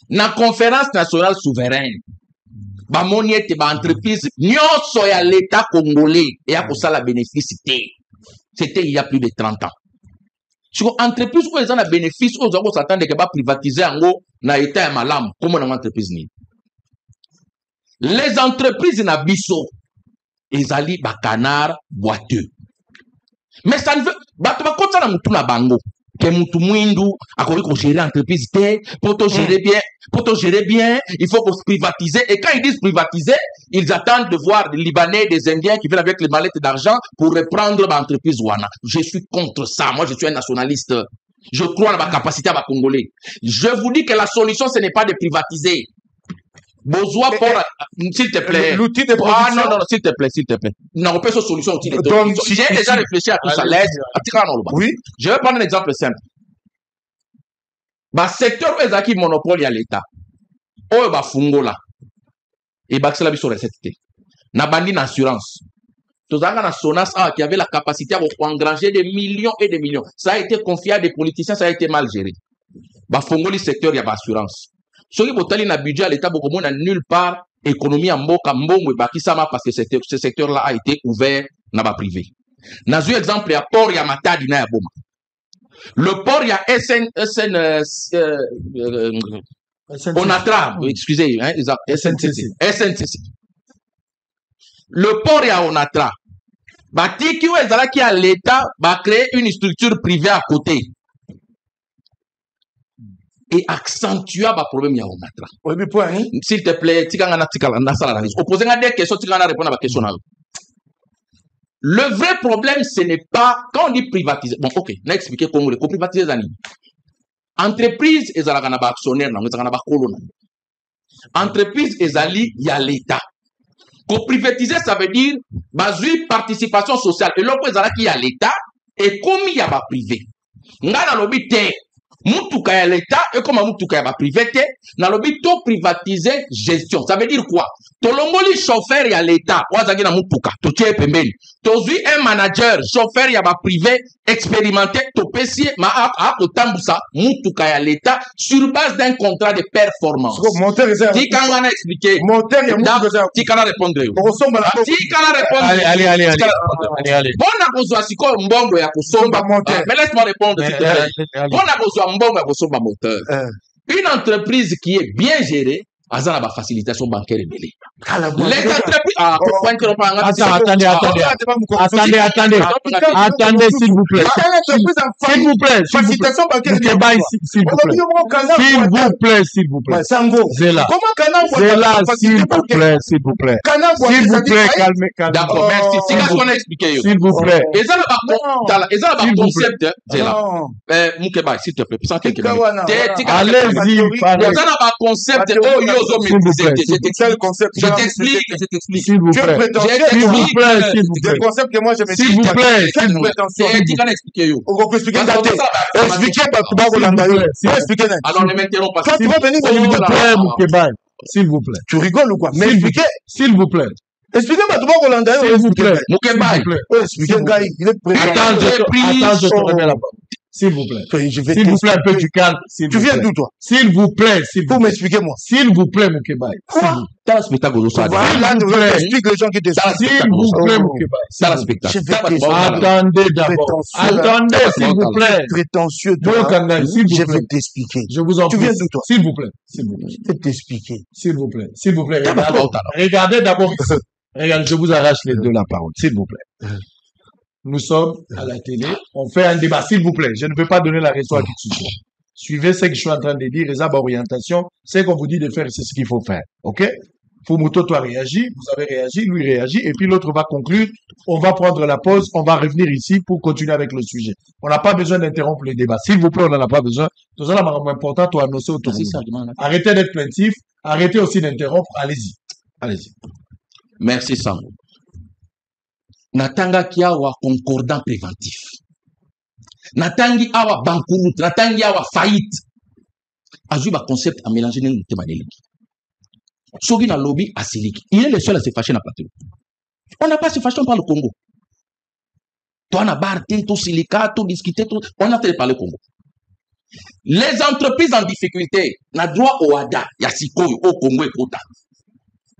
Na conférence nationale souveraine, ba moniete ba entreprise nyonso ya l'État congolais et a pour ça la bénéficité. C'était il y a plus de 30 ans. Sur entreprise où ils ont un bénéfice, où ils ont s'attendre que va privatiser en gros, na état et malam, comme on a entreprise ni. Les entreprises na biso, ils allient ba canard boiteux. Mais ça ne veut, ba tu vas continuer à mutu na bango. Que mutu mwindu, à quoi qu'on gérer entreprise pour te gérer bien, il faut qu'on se privatiser. Et quand ils disent privatiser, ils attendent de voir des Libanais, des Indiens qui viennent avec les mallettes d'argent pour reprendre l'entreprise Wana. Je suis contre ça. Moi, je suis un nationaliste. Je crois dans ma capacité à ma Congolais. Je vous dis que la solution, ce n'est pas de privatiser. besoin pour s'il te plaît. L'outil de Ah production. non, s'il te plaît. Non, pas solution outil de Donc, production. J'ai déjà réfléchi à tout ça. Oui. Je vais prendre un exemple simple. Bah, secteur où ezaki monopole à l'État. Oh, bah, fungola. Et bah, c'est la biso recette. Na bandi d'assurance. Tous na Sonas qui avait la capacité à engranger des millions et des millions. Ça a été confié à des politiciens, ça a été mal géré. Bah, fungoli secteur y a assurance. Ce qui botali na budget à l'État beaucoup moins nulle part économie en mboka mbongo ba kisama parce que ce secteur là a été ouvert na ba privé. Na zu exemple ya port ya Matadi na ya Boma. Le port ya Onatra, excusez, hein, SNCC. Le port ya Onatra. Bati qui ezala qui a l'État va créer une structure privée à côté. Et accentuer le problème ya Onatra. Oui, mais point, hein? S'il te plaît, tikanga tikala na sala analyse. Opposez des questions, tikanga répondre à ma question. Le vrai problème, ce n'est pas quand on dit privatiser. Bon, ok, on a expliqué comment on privatiser les animaux. Entreprise, ils ont un actionnaire, ils ont un colonel. Entreprise, ils ont y a l'État. Qu'on privatiser, ça veut dire, basé participation sociale. Et l'autre, ils ont y a l'État, et comme il y a pas privé. On a lobby mutuka ya l'État et comme mutuka ya ba privé na lobby to privatiser gestion. Ça veut dire quoi? Tolongoli chauffeur ya l'État, wazaki na mutuka, to tie pembeni. Tozui un manager chauffeur ya ba privé expérimenté to pesi ma a to tambusa mutuka ya l'État sur base d'un contrat de performance. Ti kanga na expliquer. Monteur ya mutuka. Ti kana répondre yo. Ti kana répondre. Allez. Bona kozwa siko mbongo ya kusomba. Mais laisse-moi répondre s'il te plaît. Bona kozwa mbongo ya kusomba moteur. Une entreprise qui est bien gérée, Azan a la facilitation bancaire et mêlée. Les entreprises. Attendez, s'il vous plaît. S'il vous plaît. Facilitation bancaire et mêlée. S'il vous plaît. Zéla. Zéla, s'il vous plaît. Calmez. D'accord, merci. C'est ce qu'on a expliqué. S'il vous plaît. Et ça, le concept, Zéla. Moukeba, s'il te plaît. Allez-y. Il y a un concept. Je t'explique. S'il vous plaît. C'est le concept que moi je me dis. S'il vous plaît. Alors ne m'interromps pas. S'il vous plaît. Tu rigoles ou quoi? Mais expliquez. S'il vous plaît. Expliquez-moi, tu vas Hollandais. S'il vous plaît. Expliquez, gars, il est prêt. Attends, je te remets la parole. S'il vous plaît. S'il vous plaît, un peu du calme. Tu viens d'où, toi? S'il vous plaît. Pour m'expliquer-moi. S'il vous plaît, Moukeba. Quoi? T'as le spectacle de ça. Voilà, explique les gens qui te suivent. S'il vous plaît, Moukeba. T'as le spectacle. Attendez d'abord. Attendez, s'il vous plaît. Prétentieux, toi. Je vais t'expliquer. Je vous en prie. Tu viens d'où, toi? S'il vous plaît. Je vais t'expliquer. S'il vous plaît. Regardez d'abord ici. Regarde, je vous arrache les deux la parole. S'il vous plaît. Nous sommes à la télé, on fait un débat, s'il vous plaît. Je ne veux pas donner la raison à qui que ce soit. Suivez ce que je suis en train de dire, les orientation, c'est qu'on vous dit de faire, c'est ce qu'il faut faire. OK? Fumuto, toi, réagis, vous avez réagi, lui réagit, et puis l'autre va conclure. On va prendre la pause, on va revenir ici pour continuer avec le sujet. On n'a pas besoin d'interrompre le débat. S'il vous plaît, on n'en a pas besoin. Tout ça, c'est important, toi, annoncer autour de nous. Arrêtez d'être plaintif, arrêtez aussi d'interrompre, allez-y. Allez-y. Merci, Sam. Natanga ki awa concordant préventif. Natangi awa banqueroute, natangi awa faillite. Ajoui ba concept à mélanger n'importe quelle manière. Sogi na lobby à Siliki. Il est le seul à se fâcher na plateau. On n'a pas se fâcher par le Congo. Toi na barté, tout silica, tout discuter, tout. On a fait parler Congo. Les entreprises en difficulté, na droit au ADA, Yasiko, au Congo et Kota.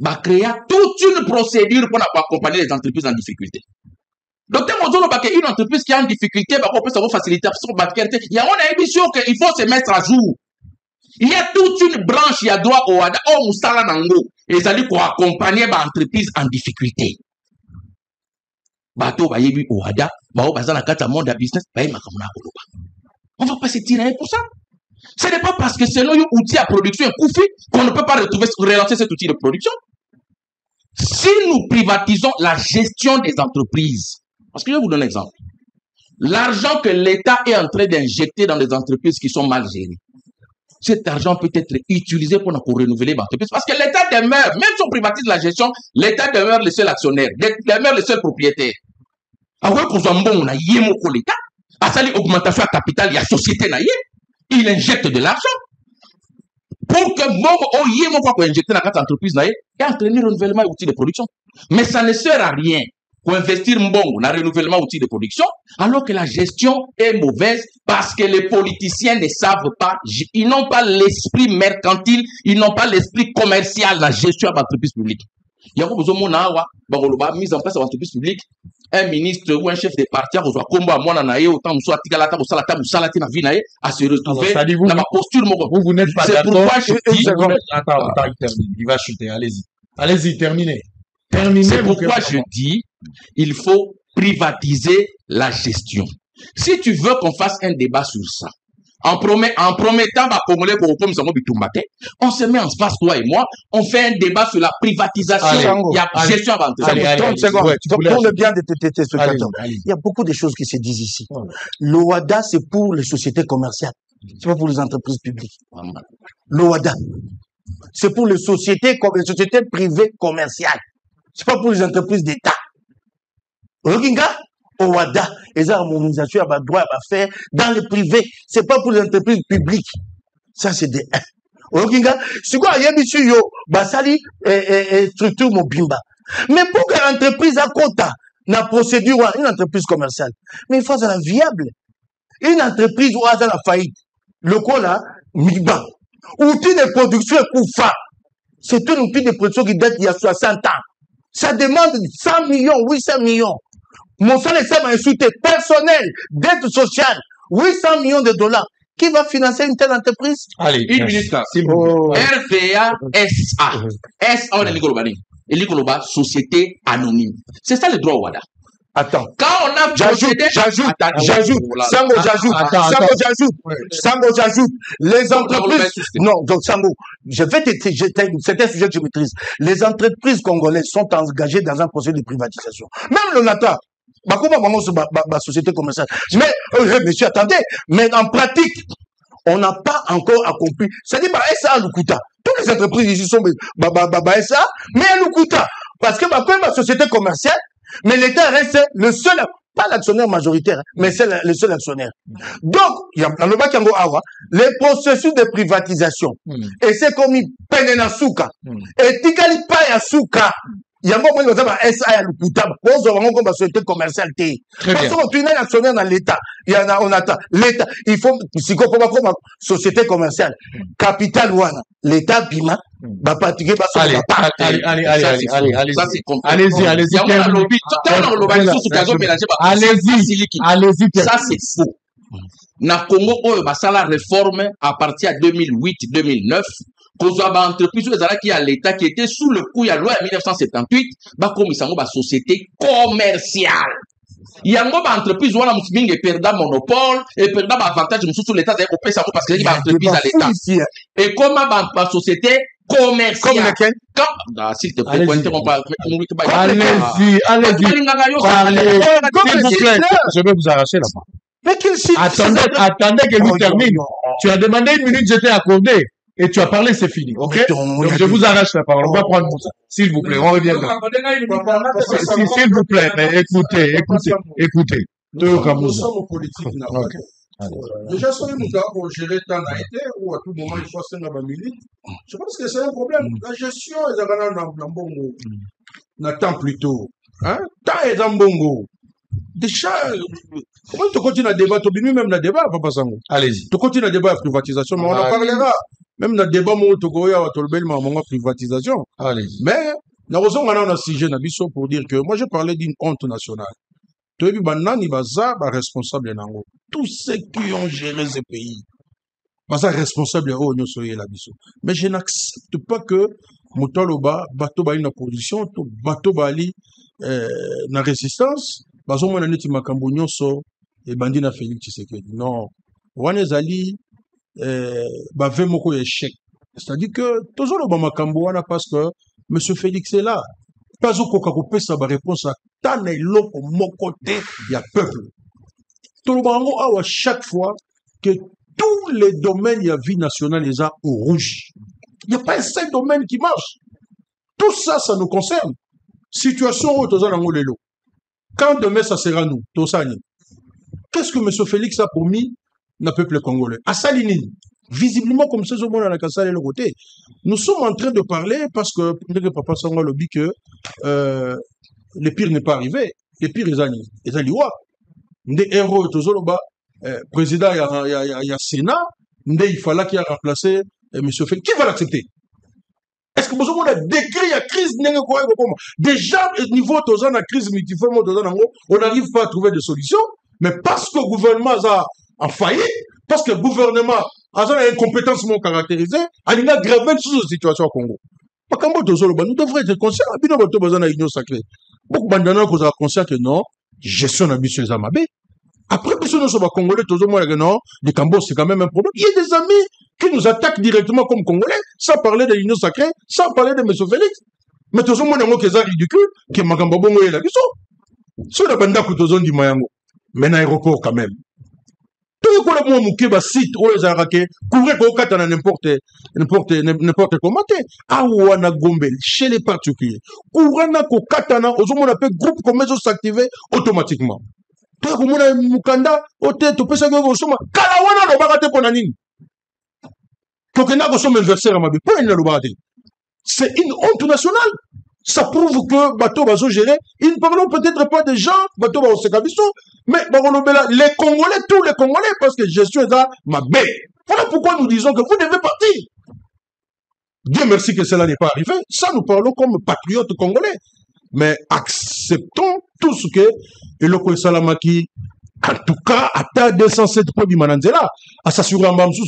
Va créer toute une procédure pour accompagner les entreprises en difficulté. Docteur Mozolo, une entreprise qui est en difficulté, on peut savoir faciliter son bancaire. Il y a une émission qu'il faut se mettre à jour. Il y a toute une branche, il y a droit au ADA, au Moussala Nango, et ça dit pour accompagner les entreprises en difficulté. Bateau, va y au ADA, business, on va pas se tirer pour ça. Ce n'est pas parce que selon un outil à production est coûté qu'on ne peut pas relancer cet outil de production. Si nous privatisons la gestion des entreprises, parce que je vais vous donner un exemple. L'argent que l'État est en train d'injecter dans les entreprises qui sont mal gérées, cet argent peut être utilisé pour renouveler l'entreprise. Parce que l'État demeure, même si on privatise la gestion, l'État demeure le seul actionnaire, demeure le seul propriétaire. Alors qu'on soit bon, on a yémoko l'État. À ça, l'augmentation à capital, il y a société naïe. Il injecte de l'argent. Pour que bon, on yémoko pour injecter dans cette entreprise naïe et entraîner le renouvellement des outils de production. Mais ça ne sert à rien pour investir bon dans le renouvellement des outils de production, alors que la gestion est mauvaise parce que les politiciens ne savent pas, ils n'ont pas l'esprit mercantile, ils n'ont pas l'esprit commercial dans la gestion de l'entreprise publique. Il y a besoin de mise en place de l'entreprise publique. Un ministre ou un chef de parti a besoin à se retrouver dans la posture. Vous n'êtes pas d'accord. C'est pourquoi je dis. Attends, il va chuter. Allez-y. Allez-y, terminez. C'est pourquoi je dis, il faut privatiser la gestion. Si tu veux qu'on fasse un débat sur ça, en promettant on se met en face, toi et moi, on fait un débat sur la privatisation. Il y a gestion avant. 30 secondes. Pour le bien de tes spectateurs, il y a beaucoup de choses qui se disent ici. L'OADA, c'est pour les sociétés commerciales. C'est pas pour les entreprises publiques. L'OADA, c'est pour les sociétés privées commerciales. C'est pas pour les entreprises d'État. Rokinga, OADA, les harmonisations à droit à faire dans le privé. C'est pas pour les entreprises publiques. Ça, c'est des 1. Rokinga, c'est quoi, il y a monsieur yo, basali, structure mobimba. Mais pour que l'entreprise a quota, na procédure, une entreprise commerciale, mais il faut que ça soit viable. Une entreprise où elle a la faillite. Le quoi là, miba. Outil de production est koufa. C'est un outil de production qui date il y a 60 ans. Ça demande 100 millions, 800 millions. Mon salaire, ça m'a insulté. Personnel, dette sociale, 800 millions de dollars. Qui va financer une telle entreprise? Allez, une minute là. RVA SA. SA, on est l'Igolobani. Et l'Igoloba, société anonyme. C'est ça le droit au WADA. Attends. Quand on a j'ajoute. Sango, j'ajoute. Les entreprises, non, donc Sango, c'est un sujet que je maîtrise. Les entreprises congolaises sont engagées dans un processus de privatisation. Même le NATA, ma société commerciale. Mais, monsieur, attendez, mais en pratique, on n'a pas encore accompli. C'est-à-dire, SA à Lukuta. Toutes les entreprises ici sont, SA, mais à Lukuta. Parce que, ma société commerciale, mais l'État reste le seul, pas l'actionnaire majoritaire, mais c'est le seul actionnaire. Donc, il y a dans le Bakango Awa, les processus de privatisation, et c'est comme il peine na souka, et tikali pa ya souka, il y a un moment où on a SA à Lukuta, on a une société commerciale. Parce qu'on a un actionnaire dans l'État, il y en a, on attend. L'État, il faut, si on comme société commerciale, capital ouana, l'État bima, allez-y. Ça, c'est faux. Na Congo, la réforme à partir de 2008-2009, kozaba entreprise qui a l'État qui était sous le coup, il y a loi en 1978, comme ils sont société commerciale. Il y a une entreprise où on a perdu monopole et perdu avantage sur l'État parce que c'est une entreprise à l'État. Et comme ma société commerciale. S'il te plaît, allez-y. Je vais vous arracher là-bas. Mais attendez que nous termine. Tu as demandé une minute, j'étais accordé. Et tu as parlé, c'est fini, ok? Donc, je vous arrache la parole. On va prendre ça. S'il vous plaît, on revient là. S'il vous plaît, mais écoutez. Nous sommes en politique. Déjà, si nous avons géré tant été, ou à tout moment, il faut faire la minute, je pense que c'est un problème. La gestion est dans bongo. N'attend plutôt. Hein? Tant est dans bongo. Déjà, comment tu continues à débattre, même le débat, Papa Sango? Allez-y. Tu continues à débattre privatisation, mais on en parlera. Même dans le débat, on privatisation. Allez-y. Mais, nous avons un sujet pour dire que moi, je parlais d'une honte nationale. Tu as vu, responsable nango. Tous ceux qui ont géré ce pays, responsable mais je n'accepte pas que Moutaloba, bateau bali na position, bateau bali na résistance, bazo mona neti makambo nyonso et bandi na Félix Tshisekedi. Non, wana ezali bave moko échec. C'est-à-dire que toujours le makambo wana parce que monsieur Félix est là. Pas au koka ko pesa ba réponse à tant et l'autre mon côté, il y a peuple. Tout le monde a chaque fois que tous les domaines, il y a vie nationale, les a au rouge. Il n'y a pas un seul domaine qui marche. Tout ça, ça nous concerne. Situation où tous en lelo. Quand demain ça sera nous, tous en. Qu'est-ce que M. Félix a promis le peuple congolais? À Salinine, visiblement comme ça, le côté. Nous sommes en train de parler parce que Papa Sangwa le dit que le pire n'est pas arrivé. Le pire est à l'Iwa. Des héros, président, il y a Sénat, il fallait qu'il y ait remplacé M. Félix. Qui va l'accepter? Est-ce que vous avez décrit la crise? Déjà, au niveau de la crise multiforme, on n'arrive pas à trouver de solution, mais parce que le gouvernement a failli, parce que le gouvernement a une incompétence caractérisée, il a gravé sur la situation au Congo. Nous devrions être conscients, nous devons être l'union sacrée. Beaucoup de gens sont conscients que non, gestion de l'ambition des Amabé. Après, nous sommes Congolais, tous les non, les Cambos, c'est quand même un problème. Il y a des amis qui nous attaquent directement comme Congolais, sans parler de l'union sacrée, sans parler de M. Félix. Mais tous les gens qui sont ridicules, qui sont Makambabongo et la Bisso. Sur la bande de du Mayango. Mais l'aéroport quand même. Tout le monde qui va site où les Araké, couvrir n'importe comment. Aouana Gombe, chez les particuliers. Courana Kokatana, aux hommes on appelle groupe comme ça s'activer automatiquement. Toi, comme on a Mukanda, au tête, tu peux savoir que Soma, Kalawana, le barate pour Nanine. Tokena, que sommes inversés à ma vie, pas une barate. C'est une honte nationale. Ça prouve que Bateau va se gérer. Ils ne parlent peut-être pas des gens, Bateau va se cabisso, mais les Congolais, tous les Congolais, parce que gestion est à ma baie. Voilà pourquoi nous disons que vous devez partir. Dieu merci que cela n'est pas arrivé. Ça, nous parlons comme patriotes congolais. Mais acceptons tout ce que Eloko Salamaki, en tout cas, à ta 207 points du Mananzela, à s'assurer en Bamsous,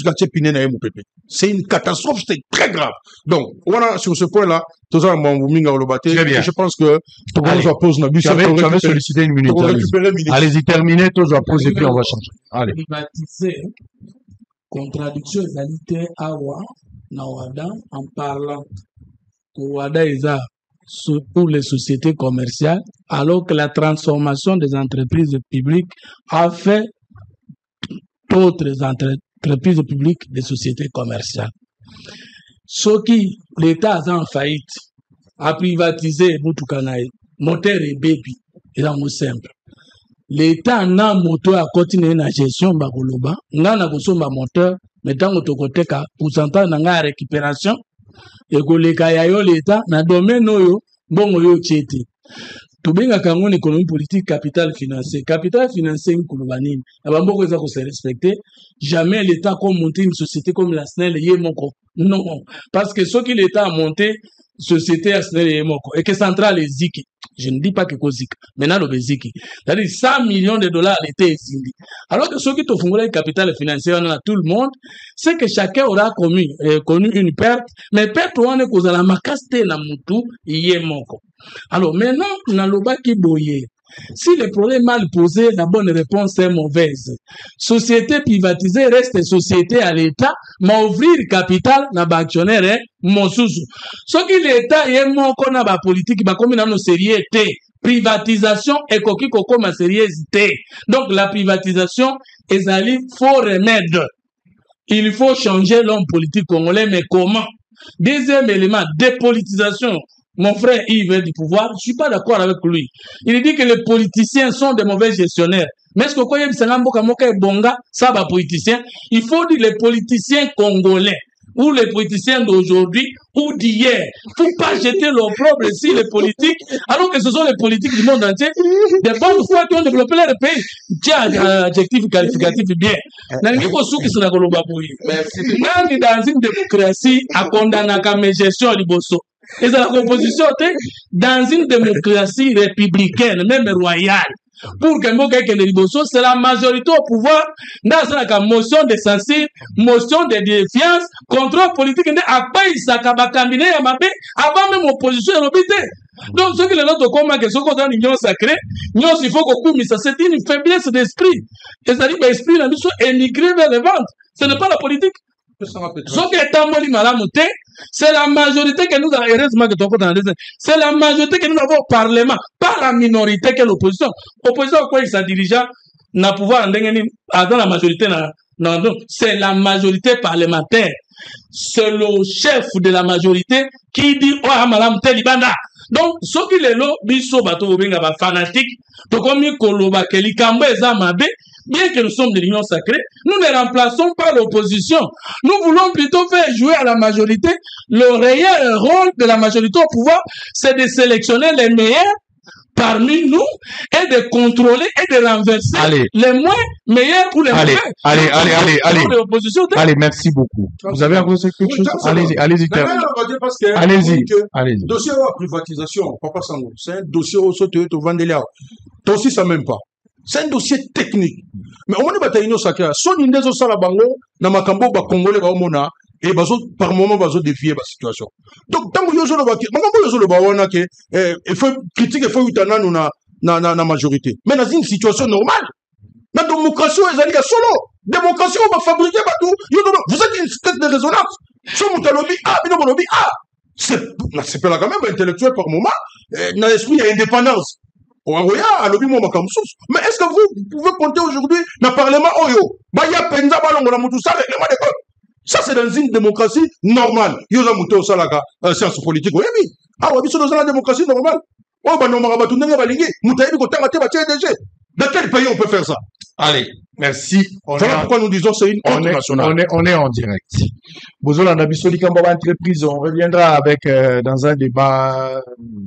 c'est une catastrophe, c'est très grave. Donc, voilà, sur ce point-là, je pense que tout le monde pose une tu avais sollicité une minute. Allez-y, terminez, tout le monde pose et puis on va changer. Allez. Privatiser, contradiction égalité Awa, Nawada, en parlant que Wada est pour les sociétés commerciales, alors que la transformation des entreprises publiques a fait d'autres entreprises publiques des sociétés commerciales. Ce qui, l'État a en faillite, a privatisé Moutoukanaï, moteur et baby, et là, simple. L'État n'a moteur à continuer la gestion Bagoloba, n'a pas moteur, mais tant que côté ka pourcentage n'a récupération, et que l'État na domaine yo bon yo tchete to benga kango économie politique capital financier nkulubanini abamboko eza ko se respecter jamais l'État comme monter une société comme la SNEL yemoko non parce que ce que l'État a monté société à SNEL yemoko et que centrale eziki je ne dis pas que Kozika maintenant le beziki c'est-à-dire 100 millions de dollars l'été ezindi alors que ceux qui te font le capital financier on a tout le monde c'est que chacun aura connu une perte mais perte on est cause la makaste na mutu yemoko alors maintenant na loba ki boye si le problème mal posé, la bonne réponse est mauvaise. Société privatisée reste société à l'État, mais ouvrir capital na ba actionnaire est mosusu. Ce qui l'État est mon qu'on a ba politique, ba comme nos sérieuxité. Privatisation et coquille coco ma sérieuxité. Donc la privatisation est allée faux remède. Il faut changer l'homme politique congolais, mais comment? Deuxième élément, dépolitisation. Mon frère Yves est du pouvoir, je ne suis pas d'accord avec lui. Il dit que les politiciens sont des mauvais gestionnaires. Mais est-ce que quand il y a bonga, ça va politicien, il faut dire les politiciens congolais ou les politiciens d'aujourd'hui ou d'hier. Il ne faut pas jeter l'opprobre ici les politiques, alors que ce sont les politiques du monde entier, des bonnes fois qui ont développé leur pays. Tiens, adjectif qualificatif bien. Dans une démocratie, à condamner comme gestion liboso. Et c'est la composition dans une démocratie républicaine, même royale. Pour que c'est la majorité au pouvoir dans la motion de censure, motion de défiance, contrôle politique, après ça cabinet avant même opposition l'obité. Donc ce qui est notre combat que ce qu'on a l'union sacrée, il faut qu'on puisse, c'est une faiblesse d'esprit. Et ça dit que l'esprit n'a pas émigré vers les ventes. Ce n'est pas la politique. Ce qui est en mode c'est la majorité que nous avons, heureusement que c'est la majorité que nous avons au Parlement, pas la minorité que l'opposition. L'opposition, quoi, il s'est dirigeant, n'a pouvoir dans la majorité, Non, non, c'est la majorité parlementaire. C'est le chef de la majorité qui dit « Oh, madame Telibanda ». Donc, ce qui est là, biso bato benga ba fanatique, to komi koloba ke likambo eza mabe, bien que nous sommes de l'union sacrée, nous ne remplaçons pas l'opposition. Nous voulons plutôt faire jouer à la majorité. Le réel rôle de la majorité au pouvoir, c'est de sélectionner les meilleurs parmi nous et de contrôler et de renverser les moins meilleurs ou les mauvais. Allez, merci beaucoup. Vous avez encore quelque chose? Allez-y. Allez-y. Dossier de privatisation, Papa Sango, c'est un dossier au sauté au Vandelia. Toi aussi, ça même pas. C'est un dossier technique. Mais au moins, bataille sacrée. Son index au salabango, na makambo ba congolais ba omona. Et par moment, va défier la situation. Donc, tant que il faut critiquer, il faut na majorité. Mais dans une situation normale, la démocratie est allée solo. Démocratie, on va fabriquer tout. Vous êtes une tête de résonance. Si vous c'est pas là quand même intellectuel par moment. Dans l'esprit, il y a indépendance. Mais est-ce que vous pouvez compter aujourd'hui dans le Parlement Oyo? Baya Penza Balongo, la Moutoussa, règlement des comptes. Ça, c'est dans une démocratie normale. Yosa Mouto Salaka, science politique. Oui, oui. Ah, oui, c'est dans la démocratie normale. Oh, bah, non, Marabatunga Balingi, Moutaïbi, Kotangate, TDG. Dans quel pays on peut faire ça? Allez, merci. Voilà pourquoi nous disons c'est une honte nationale. On est en direct. Bozola Nabisoli Kambaba Entreprise, on reviendra avec dans un débat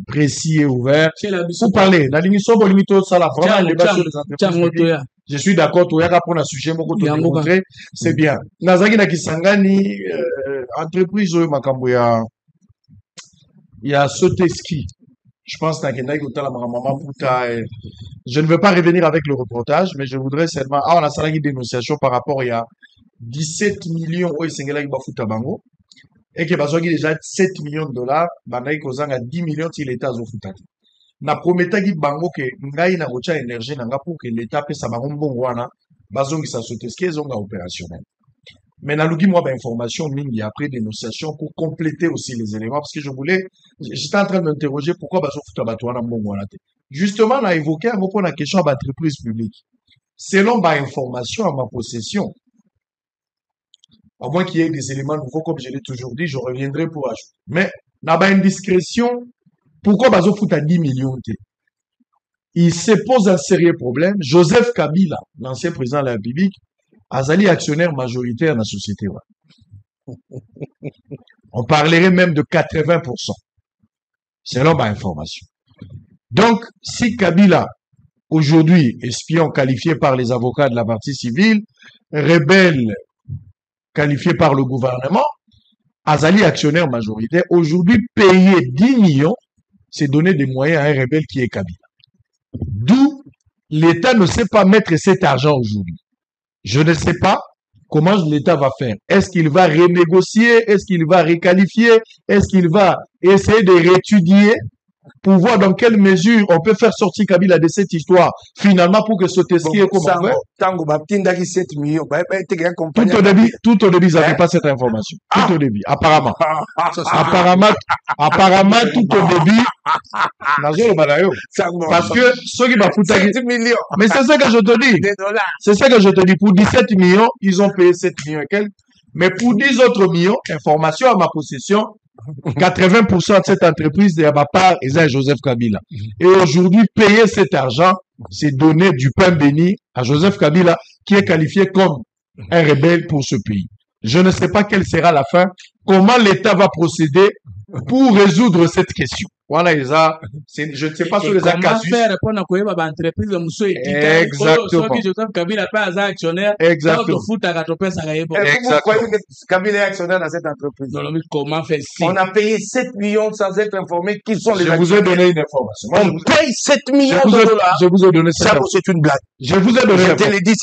précis et ouvert. Vous parlez, la limite ça la vraiment un débat sur les entreprises. Je suis d'accord, tu as pour un sujet, c'est bien. Nazaki na Kisangani, entreprise, il y a sauté ski. Je pense que je ne veux pas revenir avec le reportage, mais je voudrais seulement, on a salarié dénonciation par rapport il y a 17 millions au Sénégal Bango et que besoin déjà 7 millions de dollars, banaï kozang à 10 millions si l'État a futaki. Na prometa ki bango ke ngai na rocha énergie na nga pour que l'État paie sa bango mbongo wana, bazongi sa sauter ski zonga opérationnel. Mais na lugi moi information mingi après dénonciation pour compléter aussi les éléments parce que j'étais en train d'interroger pourquoi bazo futa bato wana mbongo wana te. Justement, on a évoqué un mot pour la question de l'entreprise publique. Selon ma information, à ma possession, à moins qu'il y ait des éléments nouveaux, comme je l'ai toujours dit, je reviendrai pour ajouter. Mais, dans ma indiscrétion, pourquoi Bazo fout à 10 millions? Il se pose un sérieux problème. Joseph Kabila, l'ancien président de la République, Azali actionnaire majoritaire dans la société. On parlerait même de 80%. Selon ma information. Donc, si Kabila, aujourd'hui, espion qualifié par les avocats de la partie civile, rebelle qualifié par le gouvernement, Azali actionnaire majoritaire, aujourd'hui payer 10 millions, c'est donner des moyens à un rebelle qui est Kabila. D'où l'État ne sait pas mettre cet argent aujourd'hui. Je ne sais pas comment l'État va faire. Est-ce qu'il va renégocier? Est-ce qu'il va requalifier? Est-ce qu'il va essayer de réétudier pour voir dans quelle mesure on peut faire sortir Kabila de cette histoire, finalement, pour que ce Teski est comme tout au début, ils n'avaient pas cette information. Tout au début, apparemment. Apparemment, tout au début, parce que ceux qui m'ont foutu, mais c'est ça que je te dis. C'est ça que je te dis. Pour 17 millions, ils ont payé 7 millions et quelques. Mais pour 10 autres millions, information à ma possession, 80% de cette entreprise de ma part est à Joseph Kabila. Et aujourd'hui, payer cet argent, c'est donner du pain béni à Joseph Kabila, qui est qualifié comme un rebelle pour ce pays. Je ne sais pas quelle sera la fin, comment l'État va procéder pour résoudre cette question. Voilà, je ne sais pas sur les actes. Comment faire pour n'avoir pas d'entreprise de monsieur exactement. Kabila pas actionnaire. Exactement. Kabila est actionnaire dans cette entreprise. Non, mais comment faire si on a payé 7 millions sans être informé qui sont les actionnaires. Je vous ai donné une information. On paye 7 millions de dollars. Je vous ai donné cette information. Ça, c'est une blague. Je vous ai donné. Je te l'ai dit,